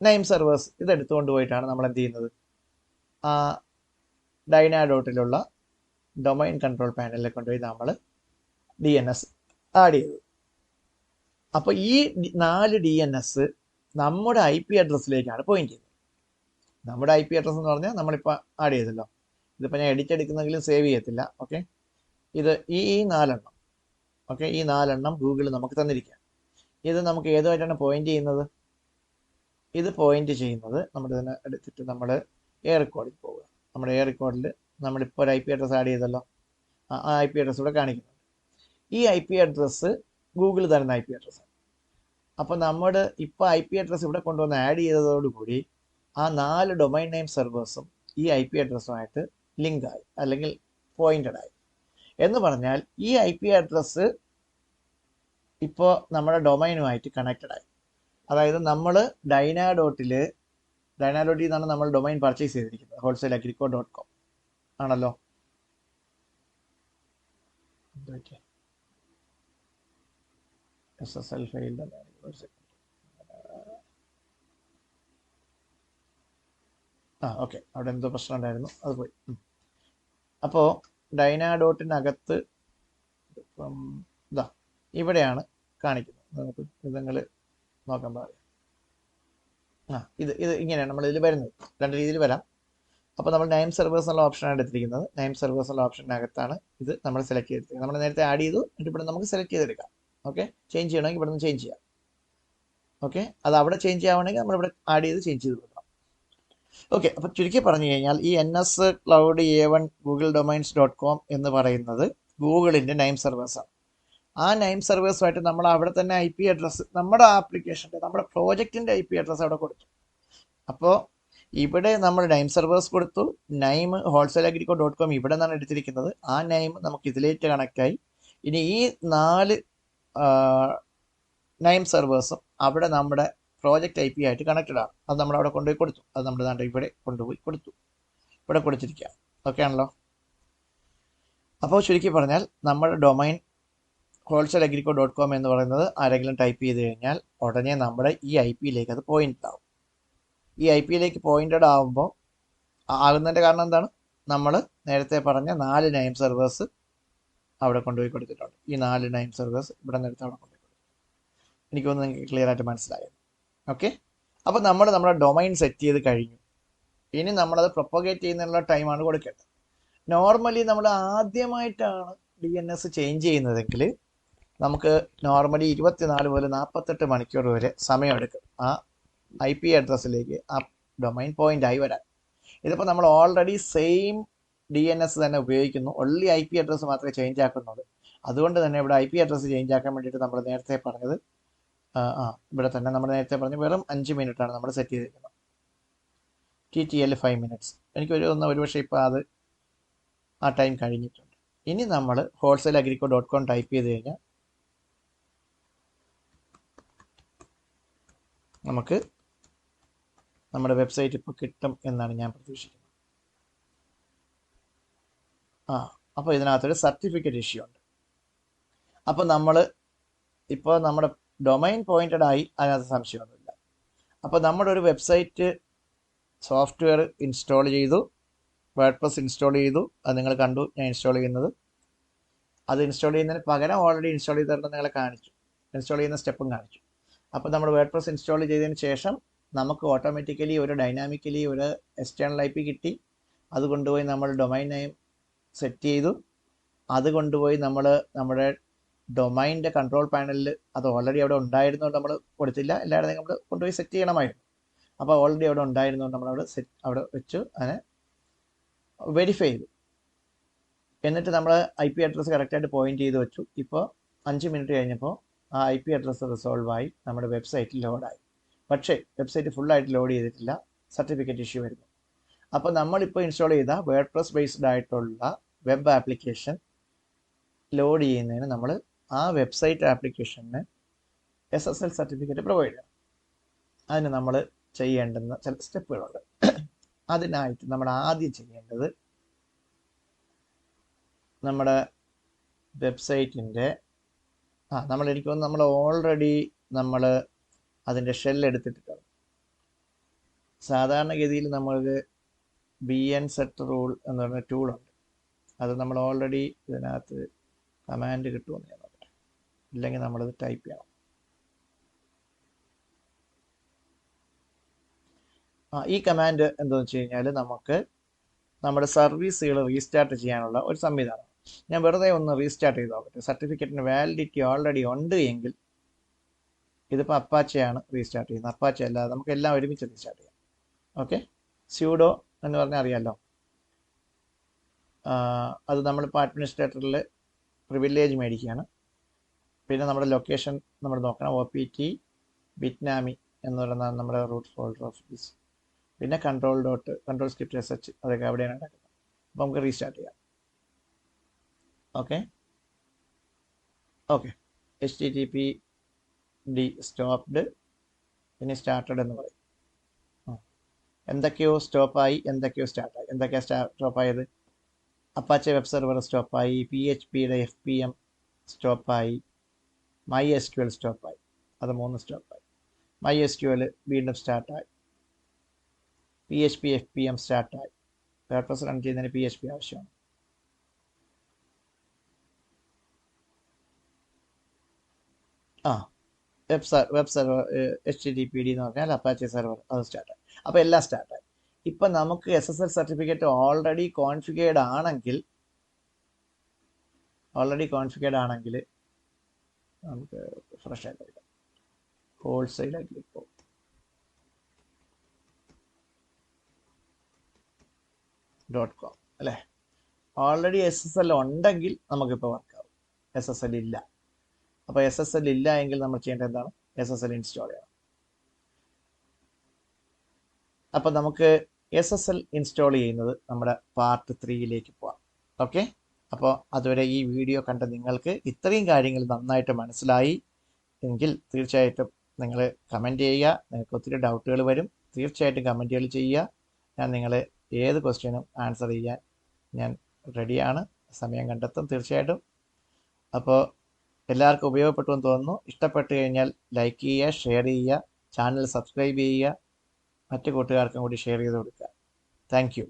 നെയിം സെർവേഴ്സ് ഇതെടുത്തുകൊണ്ട് പോയിട്ടാണ് നമ്മൾ എന്ത് ചെയ്യുന്നത്, ആ ഡൈനാഡോട്ടിലുള്ള ഡൊമൈൻ കൺട്രോൾ പാനലിൽ കൊണ്ടുപോയി നമ്മൾ DNS ആഡ് ചെയ്തത്. അപ്പോൾ ഈ 4 DNS നമ്മുടെ IP അഡ്രസ്സിലേക്കാണ് പോയിന്റ് ചെയ്യുന്നത്. നമ്മുടെ IP അഡ്രസ്സ് എന്ന് പറഞ്ഞാൽ നമ്മളിപ്പോൾ ആഡ് ചെയ്തല്ലോ. ഇതിപ്പോൾ ഞാൻ എഡിറ്റ് എടുക്കുന്നെങ്കിലും സേവ് ചെയ്യത്തില്ല. ഓക്കെ, ഇത് ഈ 4 എണ്ണം. ഓക്കെ, ഈ 4 എണ്ണം ഗൂഗിൾ നമുക്ക് തന്നിരിക്കുക. ഇത് നമുക്ക് ഏതുമായിട്ടാണ് പോയിന്റ് ചെയ്യുന്നത്? ഇത് പോയിന്റ് ചെയ്യുന്നത് നമ്മൾ ഇതിനെ എടുത്തിട്ട് നമ്മൾ എയർ റെക്കോർഡിൽ പോവുക. നമ്മുടെ എയർ റെക്കോർഡിൽ നമ്മളിപ്പോൾ ഒരു IP അഡ്രസ്സ് ആഡ് ചെയ്തല്ലോ, ആ IP അഡ്രസ്സ് ഇവിടെ കാണിക്കുന്നുണ്ട്. ഈ IP അഡ്രസ്സ് ഗൂഗിൾ തരുന്ന IP അഡ്രസ്സാണ്. അപ്പോൾ നമ്മുടെ ഇപ്പോൾ IP അഡ്രസ്സ് ഇവിടെ കൊണ്ടുവന്ന് ആഡ് ചെയ്തതോടുകൂടി ആ 4 ഡൊമൈൻ നെയിം സെർവേഴ്സും ഈ IP അഡ്രസ്സുമായിട്ട് ലിങ്കായി അല്ലെങ്കിൽ പോയിന്റഡ് ആയി. എന്ന് പറഞ്ഞാൽ ഈ IP അഡ്രസ്സ് ഇപ്പോൾ നമ്മുടെ ഡൊമൈനുമായിട്ട് കണക്റ്റഡ് ആയി. അതായത് നമ്മൾ ഡൈനാഡോട്ടിൽ നിന്നാണ് നമ്മൾ ഡൊമൈൻ പർച്ചേസ് ചെയ്തിരിക്കുന്നത്, wholesaleagrico.com ആണല്ലോ. SSL ഫയൽ ഓക്കെ, അവിടെ എന്തോ പ്രശ്നം ഉണ്ടായിരുന്നു, അത് പോയി. അപ്പോൾ ഡൈനാഡോട്ടിനകത്ത് ഇതാ ഇവിടെയാണ് കാണിക്കുന്നത്. നമുക്ക് നിങ്ങൾ നോക്കാൻ പാടില്ല. ഇത് ഇങ്ങനെയാണ് നമ്മൾ ഇതിൽ വരുന്നത്. 2 രീതിയിൽ വരാം. അപ്പോൾ നമ്മൾ നെയിം സെർവേഴ്സ് എന്നുള്ള ഓപ്ഷനാണ് എടുത്തിരിക്കുന്നത്. നെയിം സെർവേഴ്സ് എന്നുള്ള ഓപ്ഷനകത്താണ് ഇത് നമ്മൾ സെലക്ട് ചെയ്തിരിക്കുന്നത്. നമ്മൾ നേരത്തെ ആഡ് ചെയ്തു, എന്നിട്ട് ഇവിടെ നമുക്ക് സെലക്ട് ചെയ്തെടുക്കാം. ഓക്കെ, ചേഞ്ച് ചെയ്യണമെങ്കിൽ ഇവിടെ നിന്ന് ചേഞ്ച് ചെയ്യാം. ഓക്കെ, അത് അവിടെ ചേഞ്ച് ചെയ്യാവണമെങ്കിൽ നമ്മളിവിടെ ആഡ് ചെയ്ത് ചേഞ്ച് ചെയ്ത് കൊടുക്കാം. ഓക്കെ, അപ്പോൾ ചുരുക്കി പറഞ്ഞു കഴിഞ്ഞാൽ ഈ NS Cloud A1 googledomains.com എന്ന് പറയുന്നത് ഗൂഗിളിൻ്റെ നെയിം സെർവേഴ്സാണ്. ആ നെയിം സെർവേഴ്സുമായിട്ട് നമ്മൾ അവിടെ തന്നെ IP അഡ്രസ്സ് നമ്മുടെ ആപ്ലിക്കേഷൻ്റെ നമ്മുടെ പ്രോജക്റ്റിൻ്റെ IP അഡ്രസ്സ് അവിടെ കൊടുത്തു. അപ്പോൾ ഇവിടെ നമ്മൾ നെയിം സെർവേഴ്സ് കൊടുത്തു. നെയിം wholesaleagrico.com ഇവിടെ നിന്നാണ് എടുത്തിരിക്കുന്നത്. ആ നെയിം നമുക്ക് ഇതിലേക്ക് കണക്റ്റായി. ഇനി ഈ 4 നെയിം സെർവേഴ്സും അവിടെ നമ്മുടെ പ്രോജക്റ്റ് IP ആയിട്ട് കണക്റ്റഡ് ആണ്. അത് നമ്മൾ അവിടെ കൊണ്ടുപോയി കൊടുത്തു. അത് നമ്മുടെ നാട്ടിൽ ഇവിടെ കൊണ്ടുപോയി കൊടുത്തു, ഇവിടെ കൊടുത്തിരിക്കുക. ഓക്കെ ആണല്ലോ. അപ്പോൾ ചുരുക്കി പറഞ്ഞാൽ നമ്മുടെ ഡൊമൈൻ wholesaleagrico.com എന്ന് പറയുന്നത് ആരെങ്കിലും ടൈപ്പ് ചെയ്ത് കഴിഞ്ഞാൽ ഉടനെ നമ്മുടെ ഈ IP-യിലേക്ക് അത് പോയിന്റ് ആവും. ഈ IP-യിലേക്ക് പോയിന്റഡ് ആകുമ്പോൾ ആകുന്നതിൻ്റെ കാരണം എന്താണ്? നമ്മൾ നേരത്തെ പറഞ്ഞ 4 നെയിം സെർവേഴ്സ് അവിടെ കൊണ്ടുപോയി കൊടുത്തിട്ടുണ്ട്. ഈ 4 നെയിം സെർവേഴ്സ് ഇവിടെ നിന്ന് എടുത്ത് അവിടെ കൊണ്ടുപോയി കൊടുത്തു. എനിക്കൊന്ന് നിങ്ങൾക്ക് ക്ലിയർ ആയിട്ട് മനസ്സിലായത്. ഓക്കെ, അപ്പോൾ നമ്മൾ നമ്മുടെ ഡൊമൈൻ സെറ്റ് ചെയ്ത് കഴിഞ്ഞു. ഇനി നമ്മളത് പ്രൊപ്പഗേറ്റ് ചെയ്യുന്നതിനുള്ള ടൈമാണ് കൊടുക്കേണ്ടത്. നോർമലി നമ്മൾ ആദ്യമായിട്ടാണ് DNS ചേഞ്ച് ചെയ്യുന്നതെങ്കിൽ നമുക്ക് നോർമലി 24 മുതൽ 48 മണിക്കൂർ വരെ സമയമെടുക്കും ആ IP അഡ്രസ്സിലേക്ക് ആ ഡൊമൈൻ പോയിന്റ് ആയി വരാൻ. ഇതിപ്പോൾ നമ്മൾ ഓൾറെഡി സെയിം DNS തന്നെ ഉപയോഗിക്കുന്നു, ഒൺലി IP അഡ്രസ്സ് മാത്രമേ ചേഞ്ച് ആക്കുന്നുള്ളൂ. അതുകൊണ്ട് തന്നെ ഇവിടെ IP അഡ്രസ്സ് ചേഞ്ച് ആക്കാൻ വേണ്ടിയിട്ട് നമ്മൾ നേരത്തെ പറഞ്ഞത് ഇവിടെ തന്നെ നമ്മൾ നേരത്തെ പറഞ്ഞ് വെറും 5 മിനിറ്റാണ് നമ്മൾ സെറ്റ് ചെയ്തിരിക്കുന്നത്. TTL 5 minutes. എനിക്ക് ഒരുപക്ഷെ ഇപ്പോൾ അത് ആ ടൈം കഴിഞ്ഞിട്ടുണ്ട്. ഇനി നമ്മൾ wholesaleagrico.com ടൈപ്പ് ചെയ്ത് കഴിഞ്ഞാൽ നമുക്ക് നമ്മുടെ വെബ്സൈറ്റ് ഇപ്പോൾ കിട്ടും എന്നാണ് ഞാൻ പ്രതീക്ഷിക്കുന്നത്. അപ്പോൾ ഇതിനകത്തൊരു സർട്ടിഫിക്കറ്റ് ഇഷ്യൂ ഉണ്ട്. അപ്പോൾ നമ്മൾ ഇപ്പോൾ നമ്മുടെ ഡൊമൈൻ പോയിന്റഡ് ആയി, അതിനകത്ത് സംശയമൊന്നുമില്ല. അപ്പോൾ നമ്മുടെ ഒരു വെബ്സൈറ്റ് സോഫ്റ്റ്വെയർ ഇൻസ്റ്റാൾ ചെയ്തു, വേർഡ്പ്രസ് ഇൻസ്റ്റാൾ ചെയ്തു. അത് നിങ്ങൾ കണ്ടു ഞാൻ ഇൻസ്റ്റാൾ ചെയ്യുന്നത്. അത് ഇൻസ്റ്റാൾ ചെയ്യുന്നതിന് പകരം ഓൾറെഡി ഇൻസ്റ്റാൾ ചെയ്തിട്ട് നിങ്ങളെ കാണിച്ചു, ഇൻസ്റ്റാൾ ചെയ്യുന്ന സ്റ്റെപ്പും കാണിച്ചു. അപ്പോൾ നമ്മൾ വേർഡ്പ്രസ് ഇൻസ്റ്റാൾ ചെയ്തതിന് ശേഷം നമുക്ക് ഓട്ടോമാറ്റിക്കലി ഡൈനാമിക്കലി ഒരു എക്സ്റ്റേണൽ IP കിട്ടി. അത് കൊണ്ടുപോയി നമ്മൾ ഡൊമൈൻ നെയിം സെറ്റ് ചെയ്തു. അത് കൊണ്ടുപോയി നമ്മൾ നമ്മുടെ ഡൊമൈൻ്റെ കൺട്രോൾ പാനലിൽ അത് ഓൾറെഡി അവിടെ ഉണ്ടായിരുന്നുകൊണ്ട് നമ്മൾ കൊടുത്തില്ല, എല്ലായിടത്തും നമ്മൾ കൊണ്ടുപോയി സെറ്റ് ചെയ്യണമായിരുന്നു. അപ്പോൾ ഓൾറെഡി അവിടെ ഉണ്ടായിരുന്നുകൊണ്ട് നമ്മളവിടെ അവിടെ വെച്ചു അതിനെ വെരിഫൈ ചെയ്തു. എന്നിട്ട് നമ്മൾ IP അഡ്രസ്സ് കറക്റ്റായിട്ട് പോയിന്റ് ചെയ്ത് വെച്ചു. ഇപ്പോൾ 5 മിനിറ്റ് കഴിഞ്ഞപ്പോൾ ആ IP അഡ്രസ്സ് റിസോൾവ് ആയി, നമ്മുടെ വെബ്സൈറ്റിൽ ലോഡായി. പക്ഷേ വെബ്സൈറ്റ് ഫുള്ളായിട്ട് ലോഡ് ചെയ്തിട്ടില്ല, സർട്ടിഫിക്കറ്റ് ഇഷ്യൂ വരുന്നു. അപ്പോൾ നമ്മളിപ്പോൾ ഇൻസ്റ്റാൾ ചെയ്ത വേർഡ്പ്രസ് ബേസ്ഡ് ആയിട്ടുള്ള വെബ് ആപ്ലിക്കേഷൻ ലോഡ് ചെയ്യുന്നതിന് നമ്മൾ ആ വെബ്സൈറ്റ് ആപ്ലിക്കേഷന് SSL സർട്ടിഫിക്കറ്റ് പ്രൊവൈഡ് ചെയ്യണം. അതിന് നമ്മൾ ചെയ്യേണ്ടുന്ന ചില സ്റ്റെപ്പുകളുണ്ട്. അതിനായിട്ട് നമ്മൾ ആദ്യം ചെയ്യേണ്ടത് നമ്മുടെ വെബ്സൈറ്റിൻ്റെ എനിക്ക് തോന്നുന്നു നമ്മൾ ഓൾറെഡി അതിൻ്റെ ഷെൽ എടുത്തിട്ടുണ്ട്. സാധാരണഗതിയിൽ നമ്മൾക്ക് BN സെറ്റ് റൂൾ എന്ന് പറഞ്ഞ ടൂളുണ്ട്. അത് നമ്മൾ ഓൾറെഡി ഇതിനകത്ത് കമാൻഡ് കിട്ടുമെന്ന് ഞാൻ നോക്കട്ടെ, ഇല്ലെങ്കിൽ നമ്മളത് ടൈപ്പ് ചെയ്യണം. ഈ കമാൻഡ് എന്താണെന്ന് വെച്ച് കഴിഞ്ഞാൽ നമുക്ക് നമ്മുടെ സർവീസുകൾ റീസ്റ്റാർട്ട് ചെയ്യാനുള്ള ഒരു സംവിധാനം. ഞാൻ വെറുതെ ഒന്ന് റീസ്റ്റാർട്ട് ചെയ്ത് നോക്കട്ടെ. സർട്ടിഫിക്കറ്റിന് വാലിഡിറ്റി ഓൾറെഡി ഉണ്ട് എങ്കിൽ, ഇതിപ്പോൾ അപ്പാച്ചയാണ് റീസ്റ്റാർട്ട് ചെയ്യുന്നത്, അപ്പാച്ച അല്ലാതെ നമുക്ക് എല്ലാം ഒരുമിച്ച് റീസ്റ്റാർട്ട് ചെയ്യാം. ഓക്കെ, സ്യൂഡോ എന്ന് പറഞ്ഞാൽ അറിയാമല്ലോ, അത് നമ്മളിപ്പോൾ അഡ്മിനിസ്ട്രേറ്ററിൽ പ്രിവിലേജ് മേടിക്കുകയാണ്. പിന്നെ നമ്മുടെ ലൊക്കേഷൻ നമ്മൾ നോക്കണം, OPT ബിറ്റ്നാമി എന്ന് പറയുന്ന നമ്മുടെ റൂട്ട് ഫോൾഡർ ഓഫ് ദിസ്. പിന്നെ കൺട്രോൾ സ്ക്രിപ്റ്റ് SH അതൊക്കെ അവിടെയാണ് നടക്കുന്നത്. അപ്പോൾ നമുക്ക് റീസ്റ്റാർട്ട് ചെയ്യാം. ഓക്കെ HTTPD സ്റ്റോപ്ഡ്, പിന്നെ സ്റ്റാർട്ടഡ് എന്ന് പറയും. എന്തൊക്കെയോ സ്റ്റോപ്പായി, എന്തൊക്കെയോ സ്റ്റാർട്ടായി. എന്തൊക്കെയാണ് സ്റ്റോപ്പായത്? അപ്പാച്ചെ വെബ് സെർവർ സ്റ്റോപ്പായി, PHPയുടെ FPM സ്റ്റോപ്പായി, MySQL സ്റ്റോപ്പായി. അത് 3 സ്റ്റോപ്പായി. MySQL വീണ്ടും സ്റ്റാർട്ടായി, PHP FPM സ്റ്റാർട്ടായി. വേർഡ്പ്രസ് റൺ ചെയ്യുന്നതിന് PHP ആവശ്യമാണ്. വെബ് സെർവർ HTTPD എന്ന് പറഞ്ഞാൽ അപ്പാച്ചെ സെർവർ, അത് സ്റ്റാർട്ടായി. അപ്പോൾ എല്ലാം സ്റ്റാർട്ടായി. ഇപ്പം നമുക്ക് SSL സർട്ടിഫിക്കറ്റ് ഓൾറെഡി കോൺഫിഗേർഡ് ആണെങ്കിൽ നമുക്ക് ഫ്രഷ് ആയിട്ട് എടുക്കാം. ഹോൾസെയിലായിട്ട് പോകും. .com അല്ലേ? ഓൾറെഡി SSL ഉണ്ടെങ്കിൽ നമുക്കിപ്പോൾ വർക്കാവും. SSL ഇല്ല. അപ്പോൾ SSL ഇല്ല എങ്കിൽ നമ്മൾ ചെയ്യേണ്ടത് എന്താണ്? SSL ഇൻസ്റ്റാൾ ചെയ്യണം. അപ്പോൾ നമുക്ക് SSL ഇൻസ്റ്റാൾ ചെയ്യുന്നത് നമ്മുടെ പാർട്ട് 3യിലേക്ക് പോവാം. ഓക്കെ, അപ്പോൾ അതുവരെ ഈ വീഡിയോ കണ്ട നിങ്ങൾക്ക് ഇത്രയും കാര്യങ്ങൾ നന്നായിട്ട് മനസ്സിലായി എങ്കിൽ തീർച്ചയായിട്ടും നിങ്ങൾ കമൻറ്റ് ചെയ്യുക. നിങ്ങൾക്ക് ഒത്തിരി ഡൗട്ടുകൾ വരും, തീർച്ചയായിട്ടും കമൻറ്റുകൾ ചെയ്യുക. ഞാൻ നിങ്ങളെ ഏത് ക്വസ്റ്റ്യനും ആൻസർ ചെയ്യാൻ ഞാൻ റെഡിയാണ്, സമയം കണ്ടെത്തും തീർച്ചയായിട്ടും. അപ്പോൾ എല്ലാവർക്കും ഉപയോഗപ്പെട്ടു എന്ന് തോന്നുന്നു. ഇഷ്ടപ്പെട്ട് കഴിഞ്ഞാൽ ലൈക്ക് ചെയ്യുക, ഷെയർ ചെയ്യുക, ചാനൽ സബ്സ്ക്രൈബ് ചെയ്യുക, മറ്റു കൂട്ടുകാർക്കും കൂടി ഷെയർ ചെയ്ത് കൊടുക്കുക. Thank you.